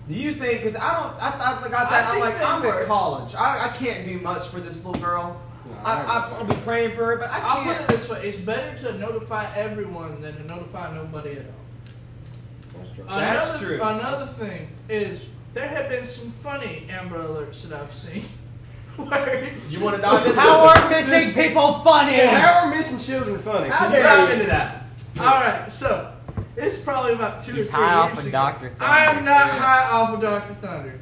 Do you think? Because I got that. I'm think like, they I'm work. at college. I can't do much for this little girl. No, I'll be praying for her, but I I'll put it can't. this way: it's better to notify everyone than to notify nobody at all. That's true. That's true. Another thing is there have been some funny Amber Alerts that I've seen. Where it's You want to dive into How that? are missing people funny? How are missing children funny? How Can do you you dive dive into that? All right, so it's probably about 2 He's or 3 high off years of ago. Dr. Thunder. I am not high off of Dr. Thunder.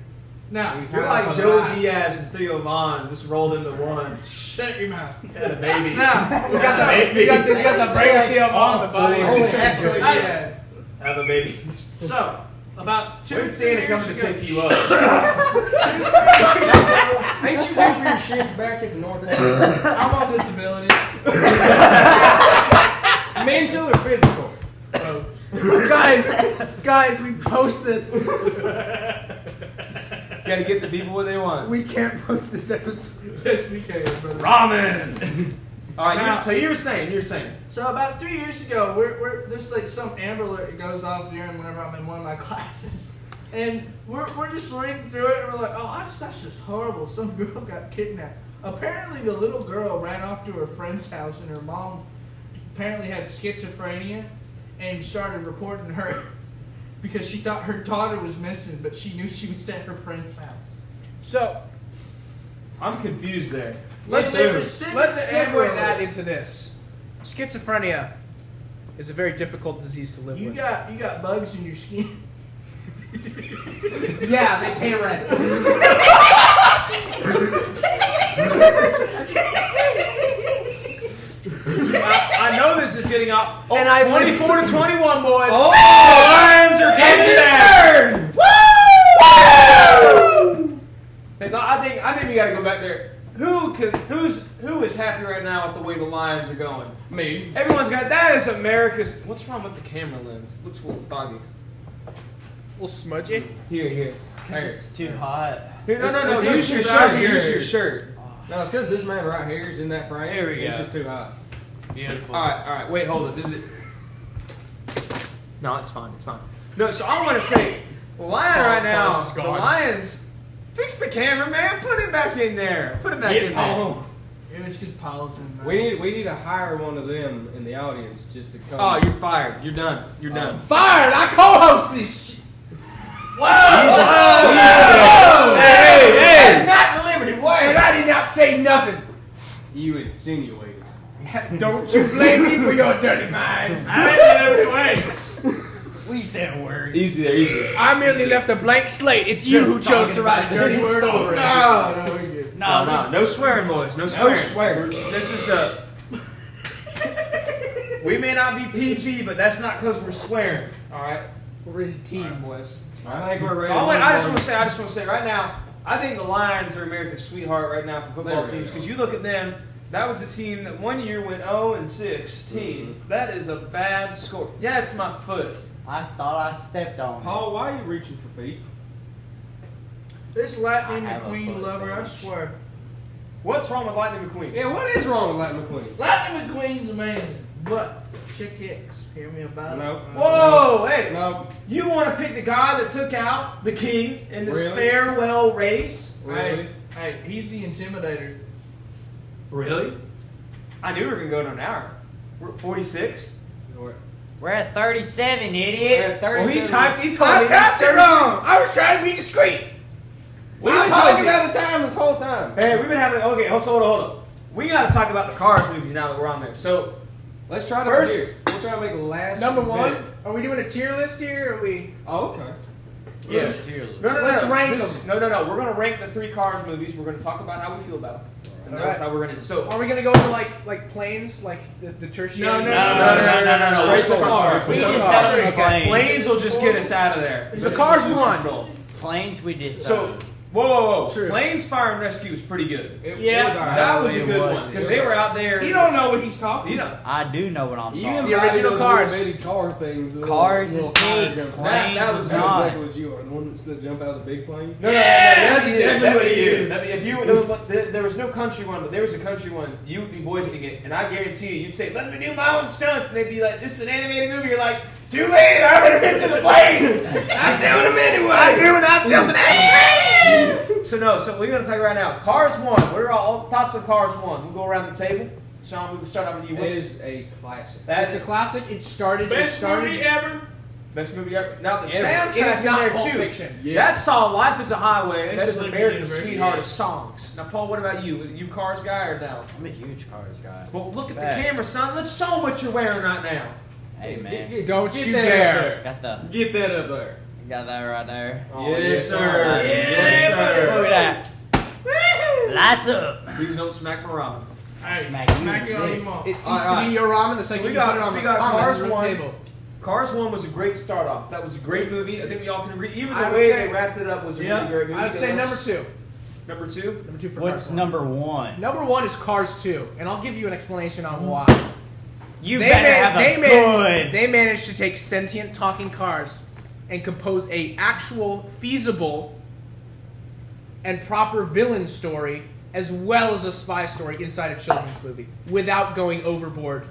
Now, You're like Joey Diaz and Theo Vaughn just rolled into one. shut your mouth. Had a baby. Now, He got the brain of Theo Vaughn, the body of Holy Joey shit. Diaz. Have a baby. so about 2 or When's 3 Santa years coming to ago, pick you up? 2 or 3 years ago, Ain't you due for your shift back at the North End? I'm on disability. Mental or physical? guys, we post this. Gotta get the people what they want. We can't post this episode. Yes, we can, brother. Ramen! Alright, Now- so you're saying. So about 3 years ago, we're there's like some Amber Alert that goes off during whenever I'm in one of my classes, and we're just reading through it, and we're like, oh, that's just horrible. Some girl got kidnapped. Apparently, the little girl ran off to her friend's house, and her mom apparently had schizophrenia, and started reporting her because she thought her daughter was missing, but she knew she was at her friend's house. So I'm confused there. let's They were sitting segue separately. that into this. Schizophrenia is a very difficult disease to live You with. got bugs in your skin. Yeah, they pay rent. I know this is getting up. Oh, And I 24 to 21, boys. Oh! Lions are coming back. Woo! Hey, no, I think we got to go back there. Who is happy right now with the way the Lions are going? Me. Everyone's got that is America's. What's wrong with the camera lens? Looks a little foggy. A little smudgy. Here. Here, It's too hot. no. There's Use your two shirt. sides Use here. your shirt. No, it's because this man right here is in that frame. There we It's go. just too hot. Beautiful. All right. Wait, hold it. Is it? No, it's fine. It's fine. No, so I want to say, Lion right now. Paul's is The gone. Lions, fix the camera, man. Put it back in there. Put it back in there. Oh. It was because Paul's in there. We need to hire one of them in the audience just to come. Oh, you're fired. You're done. You're done. Fired! I co-host this shit. Hey, That's not liberty, boy. And I did not say nothing. You insinuated. Don't you blame me for your dirty minds. We said words. Easy there, easy. I merely left a blank slate. It's you who chose to write a dirty word over it. No, we good. No swearing, boys. No swearing. swearing. This is a. We may not be PG, but that's not because we're swearing. All right. We're rated teen, boys. I think we're ready. Oh, wait, I just want to say right now, I think the Lions are America's sweetheart right now for football There we teams go. because you look at them. That was a team that one year went 0-16. Mm-hmm. That is a bad score. Yeah, it's my foot. I thought I stepped on it. Paul, why are you reaching for feet? This Lightning I have a McQueen foot lover, I fetish. swear. What's wrong with Lightning McQueen? Yeah, what is wrong with Lightning McQueen? Lightning McQueen's amazing, but Chick Hicks, hear me about No. it. Whoa, hey. No. You want to pick the guy that took out the king in this Really? farewell race? Really? Hey, he's the intimidator. Really? I knew we were going to go to an hour. We're at 46. We're at 37, We're idiot. at 37. Well, he told I me typed it 36. wrong. I was trying to be discreet. We've been talking about the time this whole time. Hey, we've been having. Okay, hold on. We got to talk about the Cars movie now that we're on there. So, Let's try to First- We'll try to make the last Number one. bit. Are we doing a tier list here? Or are we? Oh, okay. yeah. No. Let's rank This- them. No. We're going to rank the 3 Cars movies. We're going to talk about how we feel about them. And that's Alright. how we're going to. So, Are we gonna go into like planes, like the tertiary? No. Straight to Cars. We Straight just to settled Cars. for Okay. planes. planes will just get us out of there. So Cars won. Control. Planes we just So, whoa. True. Planes Fire and Rescue was pretty good. Yeah, was all right. That was a it good was. one because they were out there. You don't know what he's talking You about. know. I do know what I'm You talking and The about. original those Cars. little bitty car things. the little- Cars is little fire big. jump- Planes That was is That's not. exactly what you are. The one that jump out of the big plane. No, Yes, that's he exactly did. what he That is. is. If you there was no country one, but there was a country one. You would be voicing it, and I guarantee you, you'd say, "Let me do my own stunts," and they'd be like, "This is an animated movie." You're like, "Too late! I already been to the plane. I'm doing them anyway. I'm jumping anyway." So we're gonna talk right now. Cars 1. What are all thoughts on Cars 1? We'll go around the table. Sean, we can start off with you. It What's is a classic. That's a classic. It started. Best movie ever. best movie ever? Now the Ever. soundtrack It is in not there Pulp too. Fiction. Yes. That saw Life is a Highway. That This is is America's Liberty sweetheart of University. songs. Now, Paul, what about you? You Cars guy or no? I'm a huge Cars guy. Well, look at Fact. the camera, son. Let's show them what you're wearing right now. Hey man, Don't Get you that dare. up got there. Get that up there. that right there. Oh, Yes, sir. sir. Yes, sir. Look at that. Lights up. Please don't smack my ramen. Hey, Smack you smack it on dick. your mouth. It ceased All right. to be your ramen the So second we you got- put it so on we the got comment Cars on the 1. table. Cars 1 was a great start off. That was a great movie. I think we all can agree. Even I the would way say- they wrapped it up was a Yeah. really great movie. I would say number 2. Number 2? Number 2 for What's Cars 1. number 1? Number 1 is Cars 2, and I'll give you an explanation on why. You better have a good. They managed to take sentient talking cars and compose a actual feasible and proper villain story as well as a spy story inside a children's movie without going overboard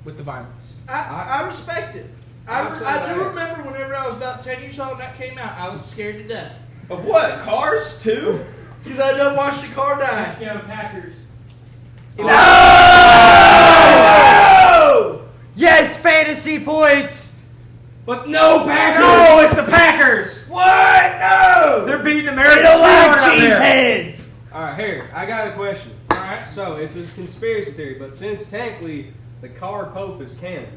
with the violence. I respect it. I do Absolutely. remember whenever I was about 10 years old and that came out, I was scared to death. Of what? Cars 2? Because I done watched the car die. Packers. Yes, fantasy points. But no Packers! No, it's the Packers. What? No! They're beating America. They don't like out there. cheeseheads. All right, here I got a question. All right. So it's a conspiracy theory, but since technically the car Pope is canon,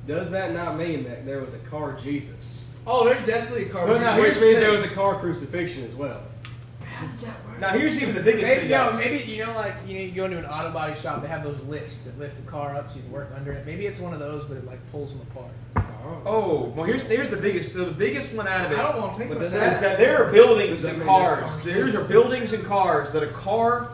does that not mean that there was a car Jesus? Oh, there's definitely a car. Well, now, Which here's the means thing. there was a car crucifixion as well. How does that work? Now here's even the biggest Maybe, thing, no, guys. maybe you go into an auto body shop. They have those lifts that lift the car up so you can work under it. Maybe it's one of those, but it like pulls them apart. Oh, well, here's the biggest. So the biggest one out of it I don't want to think But about does that. is that there are buildings Does that and mean cars. there's There are buildings and cars that a car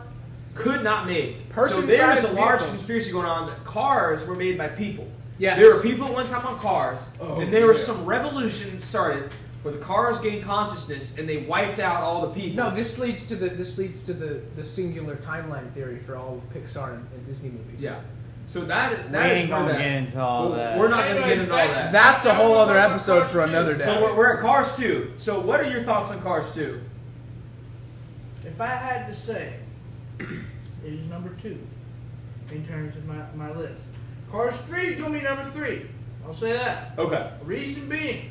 could not make. So Person-sized there's a large vehicles. conspiracy going on that cars were made by people. Yes. There were people at one time on cars, Oh, and there was yeah. some revolution that started where the cars gained consciousness and they wiped out all the people. No, this leads to the singular timeline theory for all of Pixar and Disney movies. Yeah. So that is We ain't where gonna that. get into all Well, that. We're not going to get into all that. That's a whole other episode for another day. So we're at Cars 2. So what are your thoughts on Cars 2? If I had to say, it is number 2 in terms of my list. Cars 3 is going to be number 3. I'll say that. Okay. Reason being,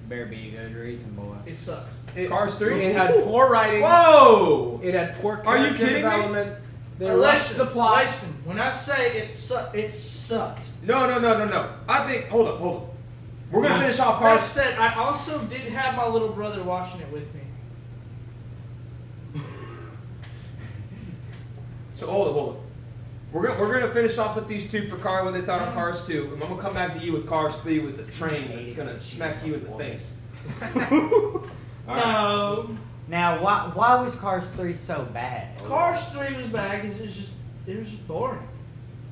Better be a good reason, boy. it sucks. Cars 3? It had poor writing. Whoa! It had poor Are you character kidding me? development. They rushed the plot. Listen, when I say it sucked. No. I think. Hold up. We're gonna finish off That Cars. said, I also did have my little brother watching it with me. So hold up. We're gonna finish off with these two for Car. What they thought on Cars 2, and I'm gonna come back to you with Cars 3 with the train that's gonna smack you in the face. No. Now, why was Cars 3 so bad? Cars 3 was bad because it was just boring.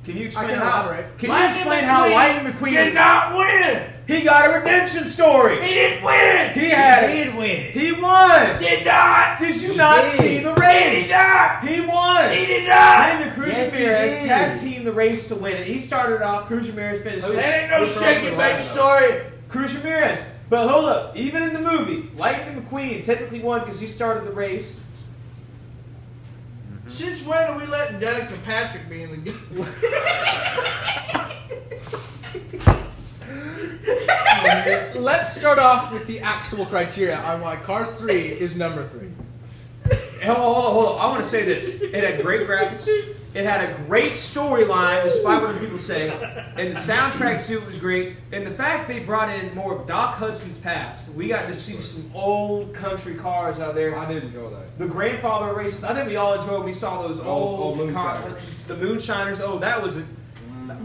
Can you I explain can how? elaborate. Can you explain how Lightning McQueen did not win? He got a redemption story. He didn't win. He had it. did win. He won. Did not. Did you He not did. see the He race? did not. He won. He did not. Him and Cruz Yes, he Ramirez did. tag teamed the race to win it. He started off. Cruz Ramirez finished. it. That ain't no Who's shake and wrestling bake right story. Cruz Ramirez. But hold up. Even in the movie, Lightning McQueen technically won because he started the race. Since when are we letting Danica Patrick be in the game? Let's start off with the actual criteria on why Cars 3 is number 3. Hold on. I want to say this. It had great graphics. It had a great storyline, despite what people say. And the soundtrack to it was great. And the fact they brought in more of Doc Hudson's past. We got to see some old country cars out there. I did enjoy that. The grandfather races. I think we all enjoyed when we saw those old Moonshiners. cars. The Moonshiners. Oh, that was a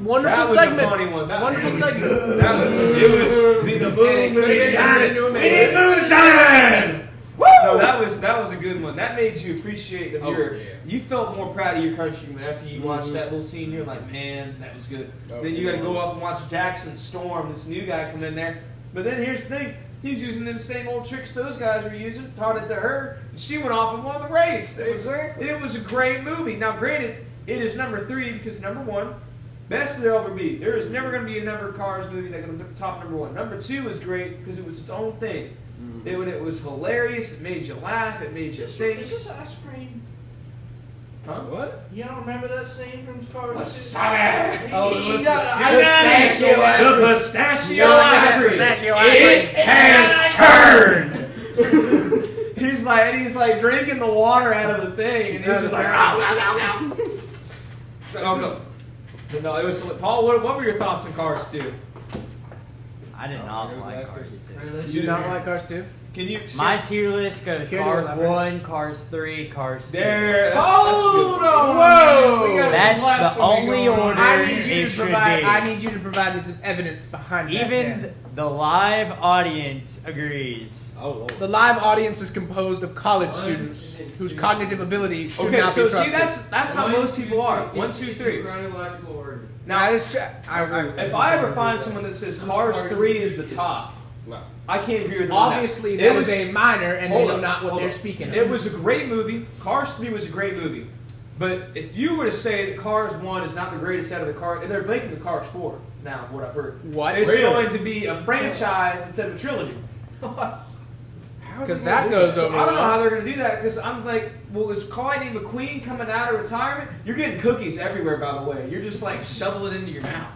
Wonderful that was segment. a funny one. That Wonderful was, segment. it was the Hey, could've been turned into a man. moonshine. No, that was a good one. That made you appreciate the mirror. yeah. You felt more proud of your countrymen after you watched that little scene. You're like, man, that was good. Oh, Then you got to yeah. go up and watch Jackson Storm, this new guy come in there. But then here's the thing: he's using them same old tricks those guys were using. Taught it to her, and she went off and won the race. It was a great movie. Now, granted, it is number 3 because number 1. Best there'll ever be. There is never going to be a number Cars movie that can top number 1. Number 2 is great because it was its own thing. It was hilarious. It made you laugh. It made you think. Is this ice cream? Huh? What? You don't remember that scene from Cars 2? Wasabi. Oh, He listen. got Pistachio ice cream. The pistachio No, ice cream. pistachio ice cream. It has turned. He's like drinking the water out of the thing, and he's just like, "Ow, ow, ow, ow." No, it was Paul. What were your thoughts on Cars 2? I did not There's like the Cars 2. You do not like Cars 2? Can you? My tier list goes Can you Cars elaborate? 1, Cars 3, Cars 2. There. Hold on. Whoa. We got some That's the blasphemy only going on. order. I need you It to should provide. be. I need you to provide me some evidence behind that. Even man. the live audience agrees. Oh, Lord. The live audience is composed of college students whose cognitive ability should Okay, not so be see, trusted. that's how most people are. 1, 2, 3. Chronological order. Now, that is true. I agree. if I ever find someone that says Cars 3 is the top, No. I can't agree with them on that. Obviously, It that was a minor, and they Hold know up, not what hold they're up. speaking of. It was a great movie. Cars 3 was a great movie. But if you were to say that Cars 1 is not the greatest out of the Cars, and they're making the Cars 4 now, what I've heard. What? It's Really? going to be a franchise instead of a trilogy. Because that goes So over I don't know how well. they're going to do that, because I'm like, well, is Lightning McQueen coming out of retirement? You're getting cookies everywhere, by the way. You're just like shoveling it into your mouth.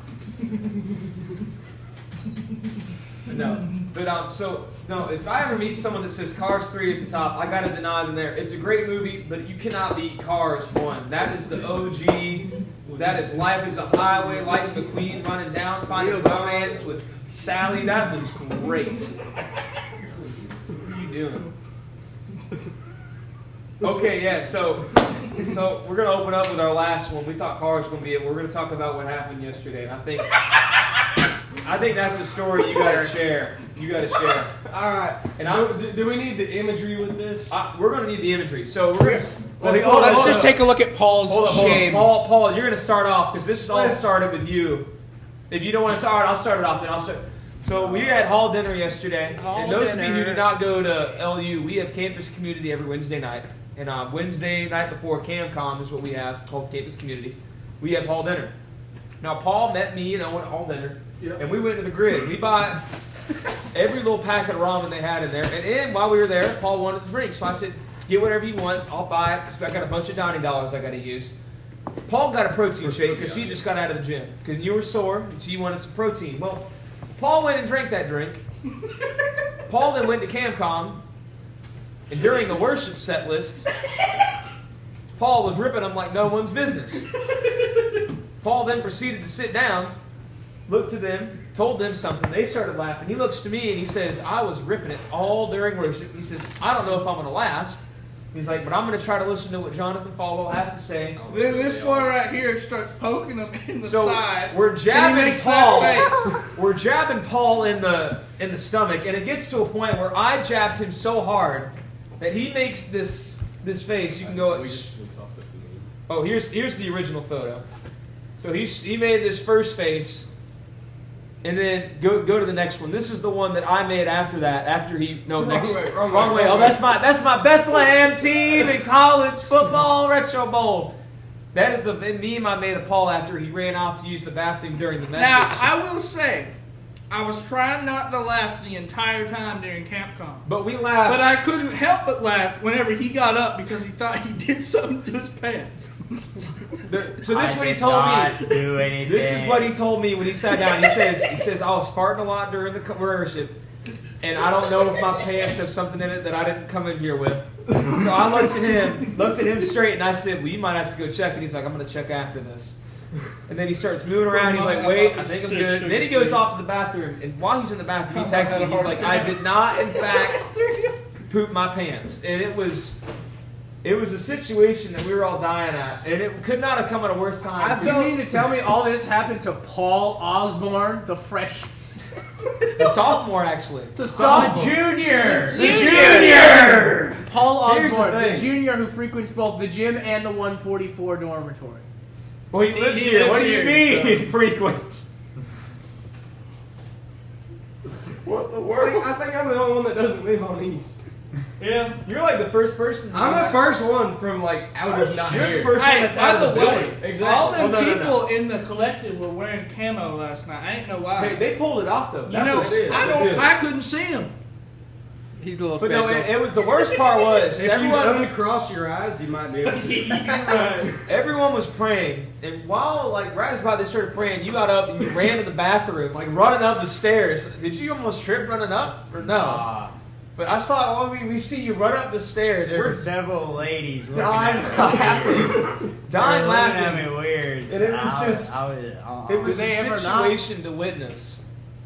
No. But so no, if I ever meet someone that says Cars 3 at the top, I gotta deny them there. It's a great movie, but you cannot beat Cars 1. That is the OG. That is Life is a Highway, Lightning McQueen running down, finding romance with Sally. That was great. What are you doing? Okay, yeah, so we're gonna open up with our last one. We thought Cars was gonna be it. We're gonna talk about what happened yesterday, and I think that's a story you gotta share. You gotta share. All right. And do we need the imagery with this? we're gonna need the imagery. So we're gonna Let's just take a look at Paul's hold shame. on. Paul, you're gonna start off because this all started with you. If you don't want to start, all right, I'll start it off. Then I'll start. So we had hall dinner yesterday, and those of you who do not go to LU, we have campus community every Wednesday night. And Wednesday night before CamCom is what we have called campus community. We have hall dinner. Now Paul met me and Owen at hall dinner, and we went to the grid. We bought every little packet of ramen they had in there. And while we were there, Paul wanted to drink, so I said, "Get whatever you want. I'll buy it because I got a bunch of dining dollars I got to use." Paul got a protein shake because he just got out of the gym because you were sore, and so you wanted some protein. Well, Paul went and drank that drink. Paul then went to CamCom, and during the worship set list, Paul was ripping them like no one's business. Paul then proceeded to sit down, looked to them, told them something. They started laughing. He looks to me and he says, "I was ripping it all during worship." He says, "I don't know if I'm going to last." He's like, "But I'm going to try to listen to what Jonathan Falwell has to say." Then this boy right here starts poking him in the side. We're and he jabbing makes Paul. that face. We're jabbing Paul in the stomach, and it gets to a point where I jabbed him so hard that he makes this face. You can go. Oh, here's the original photo. So he made this first face. And then go to the next one. This is the one that I made after that. After he wrong way. Oh, that's my Bethlehem team in college football retro bowl. That is the meme I made of Paul after he ran off to use the bathroom during the message. Now, I will say, I was trying not to laugh the entire time during CamCom. But we laughed. But I couldn't help but laugh whenever he got up because he thought he did something to his pants. So this is what he told me. Do anything. This is what he told me when he sat down. He says I was farting a lot during the worship, and I don't know if my pants have something in it that I didn't come in here with. So I looked at him straight, and I said, "Well, you might have to go check." And he's like, "I'm going to check after this." And then he starts moving around. He's like, "Wait, I think I'm good." And then he goes off to the bathroom, and while he's in the bathroom, he texts me. He's like, "I did not, in fact, poop my pants," and it was a situation that we were all dying at, and it could not have come at a worse time. You mean to tell me all this happened to Paul Osborne, the fresh... The sophomore, actually. The sophomore. Junior! The junior! Paul Here's the Osborne, the thing. junior who frequents both the gym and the 144 dormitory. Well, he lives He here. lives What do you here, mean, frequents? What the world? I think I'm the only one that doesn't live on East. Yeah, you're like the first person. I'm the first one from like out of not You're the here. first one Hey, that's by out of the the way, building. Exactly. all them Oh, no. people in the collective were wearing camo last night. I ain't know why. They pulled it off though. You know, I couldn't see him. He's a little But no, special. it was the worst part was If you everyone. uncross your eyes, you might be able to. Everyone was praying, and while right as about they started praying, you got up and you ran to the bathroom, like running up the stairs. Did you almost trip running up or no? But I saw we see you run up the stairs. There were We're several ladies looking dying at me. laughing, dying They were looking at laughing. me weird. And it was just- It was they a ever not? situation to witness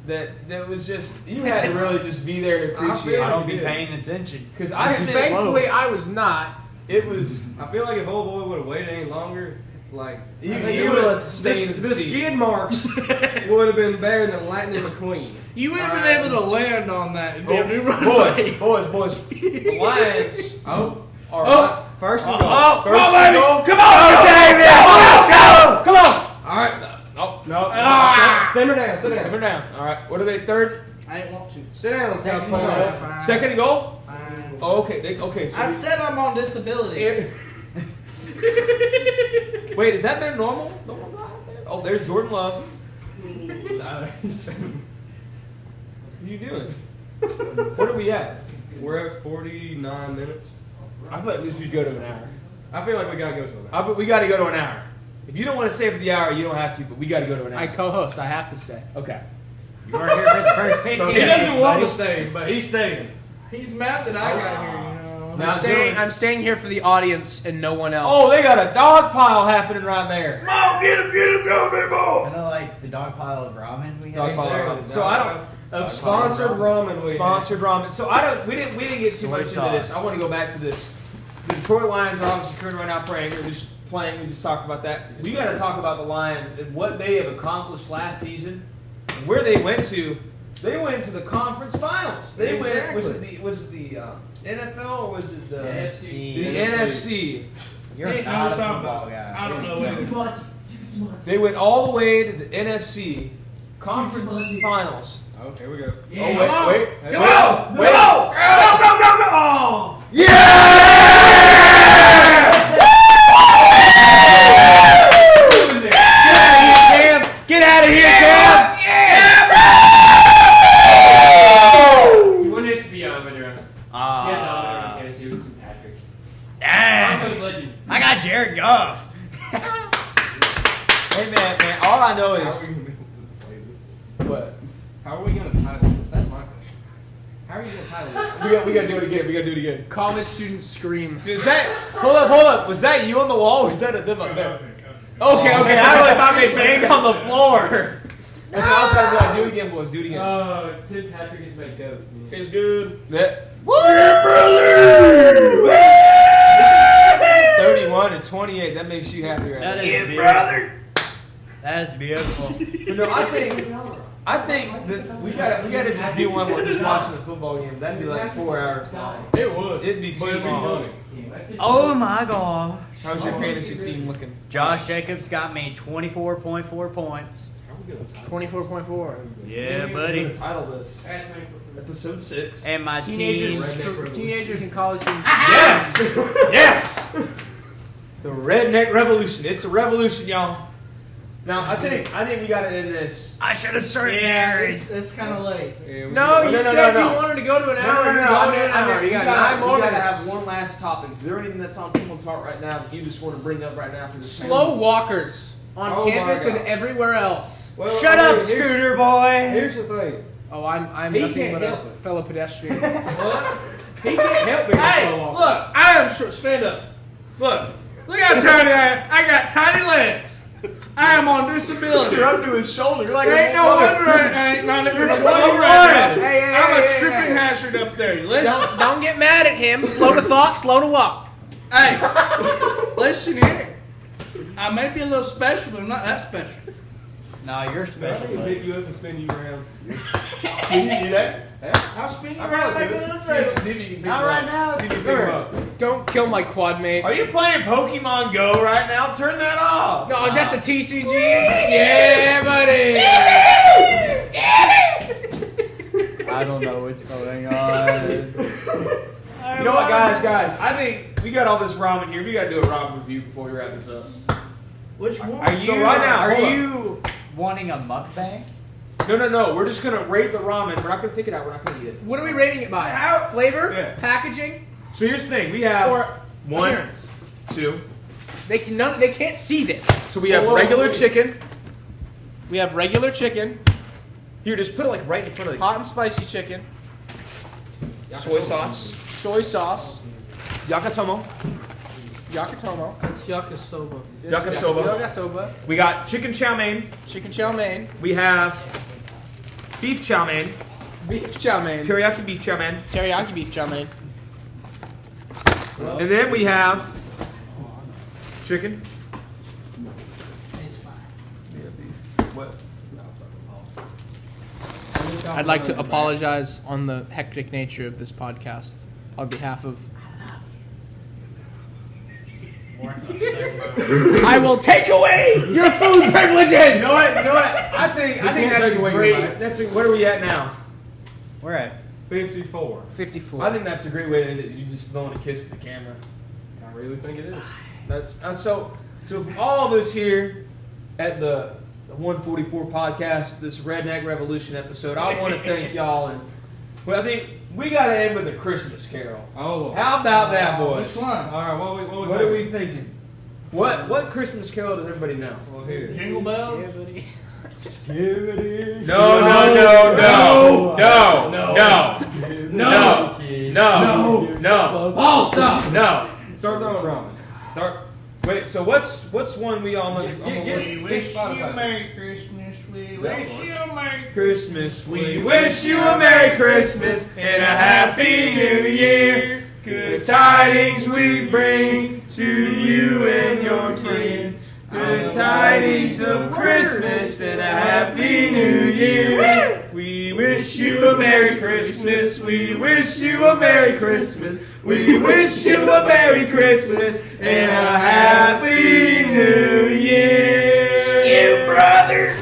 that was just you had to really just be there to appreciate. I it. don't be paying attention. Because I said Thankfully, I was not. it was. I feel like if old boy would have waited any longer, like You- I think you it would've would've- let the stain in the the seat. skid marks would have been better than Lightning McQueen. You would have been able to land on that and be able to run away. Boys, the Lions. Are First and oh, goal. oh, Come on, baby! Come on, David! Come on! All right. No. Simmer down. Sit Simmer down. down. All right. What are they? Third, I ain't want to. Sit down, South Fine, Florida. fine, second and goal. fine. Oh, okay. Okay. So I said I'm on disability. wait, is that their normal guy out there? Oh, there's Jordan Love. Tyler. What are you doing? What are we at? We're at 49 minutes. I thought we should go to an hour. I feel like we gotta go to that. We got to go to an hour. If you don't want to stay for the hour, you don't have to, but we got to go to an hour. I co-host. I have to stay. Okay. You weren't here for the first 15 So he minutes, doesn't want to buddy. stay, but he's staying. He's mad that I got here, you know. Now I'm staying here for the audience and no one else. Oh, they got a dog pile happening right there. Mom, get him, go, big boy. Kind of like the dog pile of ramen we Dog had. pile. Exactly. So I don't. Of sponsored ramen. Sponsored ramen. So I don't. We didn't get too Soy much into this. sauce. I want to go back to this. The Detroit Lions are obviously currently right now playing. They're just playing. We just talked about that. We got to talk about the Lions and what they have accomplished last season and where they went to. They went to the conference finals. They went. Was it the NFL or was it the NFC. The NFC. You're Hey, not a I'm football I guy. don't know what. They went all the way to the NFC conference finals. Oh, here we go. Yeah. Oh Come on. wait. Come on! Wait. Go! Oh! Get out of here, Cam! You want it to be on when you're on. Yes, I'll be on KFC with St. Patrick. Broncos legend. I got Jared Goff. Hey man, all I know How are is we gonna play this? what? How are we gonna title this? That's my question. How are you gonna title this? We gotta do it again. We gotta do it again. College students scream. Dude, is that? Hold up. Was that you on the wall? Or was that a them up there? Okay. I really thought they banged on the floor. That's what I was trying to be like. Do it again, boys. Do it again. St. Patrick is my goat. It's good. That. 31-28. That makes you happy, right? That now. is beautiful. That is beautiful. But no, I think that we gotta just do one where we're just watching the football game. That'd be like 4 hours long. It would. It'd be But too it'd be long. funny. Oh my god. How's your fantasy team looking? Josh Jacobs got me 24.4 points. How are we gonna title 24.4. Yeah, We're buddy. gonna title this episode 6. And my Teenagers, team. teenagers and college students. Yes! Yes! The Redneck Revolution. It's a revolution, y'all. Now I think we gotta end this. I should have started Yeah, Jared. it's kind of late. Yeah, we No, got- you no, said no. you wanted to go to an hour. You're I going mean, to an hour. You got 9 more we gotta minutes. have one last topic. Is there anything that's on someone's heart right now that you just want to bring up right now for this Slow walkers on Oh my campus and God. everywhere else. Well, Shut I up, mean, Scooter boy. Here's the thing. Oh, I'm He nothing can't but help a it. fellow pedestrian. He can't help being Hey, slow walker. look, I am short. Stand up. Look how tiny I am. I got tiny legs. I am on disability. You're up to his shoulder. You're like Ain't no wonder I ain't not You're even slow right running. now. Hey, hey, I'm hey, a hey, tripping hey. hazard up there. Listen, Don't get mad at him. Slow to thought, slow to walk. hey, listen here. I may be a little special, but I'm not that special. Nah, you're I special. can buddy. pick you up and spin you around. Can you do that? I'll spin you I around probably like a could. little See baby. if you can pick Not him right up. now, See if you can sir. pick him up. Don't kill my quad mate. Are you playing Pokemon Go right now? Turn that off. No, I was at the TCG. Yeah, buddy. I don't know what's going on. You know what, guys? I think we got all this ramen here. We got to do a ramen review before we wrap this up. Which one? Are you So right now, Are hold up. you wanting a mukbang? No. We're just gonna rate the ramen. We're not gonna take it out. We're not gonna eat it. What are we rating it by? How- Flavor, Yeah. packaging, So here's the thing. We have or 1, appearance? 2. They can't see this. So we have Whoa, regular wait. chicken. We have regular chicken, Here, just put it like right in front of hot and spicy chicken, the soy sauce, soy sauce, yakatomo, yakatomo, It's yakisoba. yakisoba. yakisoba, We got chicken chow mein. chicken chow mein, We have beef chow mein, beef chow mein, teriyaki beef chow mein, teriyaki beef chow mein, and then we have chicken. What? I'd like to apologize on the hectic nature of this podcast on behalf of. I will take away your food privileges. You know what? I think can't that's take away your great. rights. That's where are we at now? We're at 54. 54. I think that's a great way to end it. You just blowing a kiss to the camera. I really think it is. That's so. So from all of us here at the 144 podcast, this Redneck Revolution episode, I want to thank y'all, and well, I think we got to end with a Christmas carol. Oh. How about that, boys? Which one? All right. What What are we thinking? What Christmas carol does everybody know? Well, here. Jingle bells. No. Paul, stop. No. Start throwing. Start. Wait. So what's one we all know? We wish you a Merry Christmas. We wish you a Merry Christmas. We wish you a Merry Christmas and a Happy New Year. Good tidings we bring to you and your kin. Good tidings of Christmas and a Happy New Year. We wish you a Merry Christmas. We wish you a Merry Christmas. We wish you a Merry Christmas and a Happy New Year. You brother.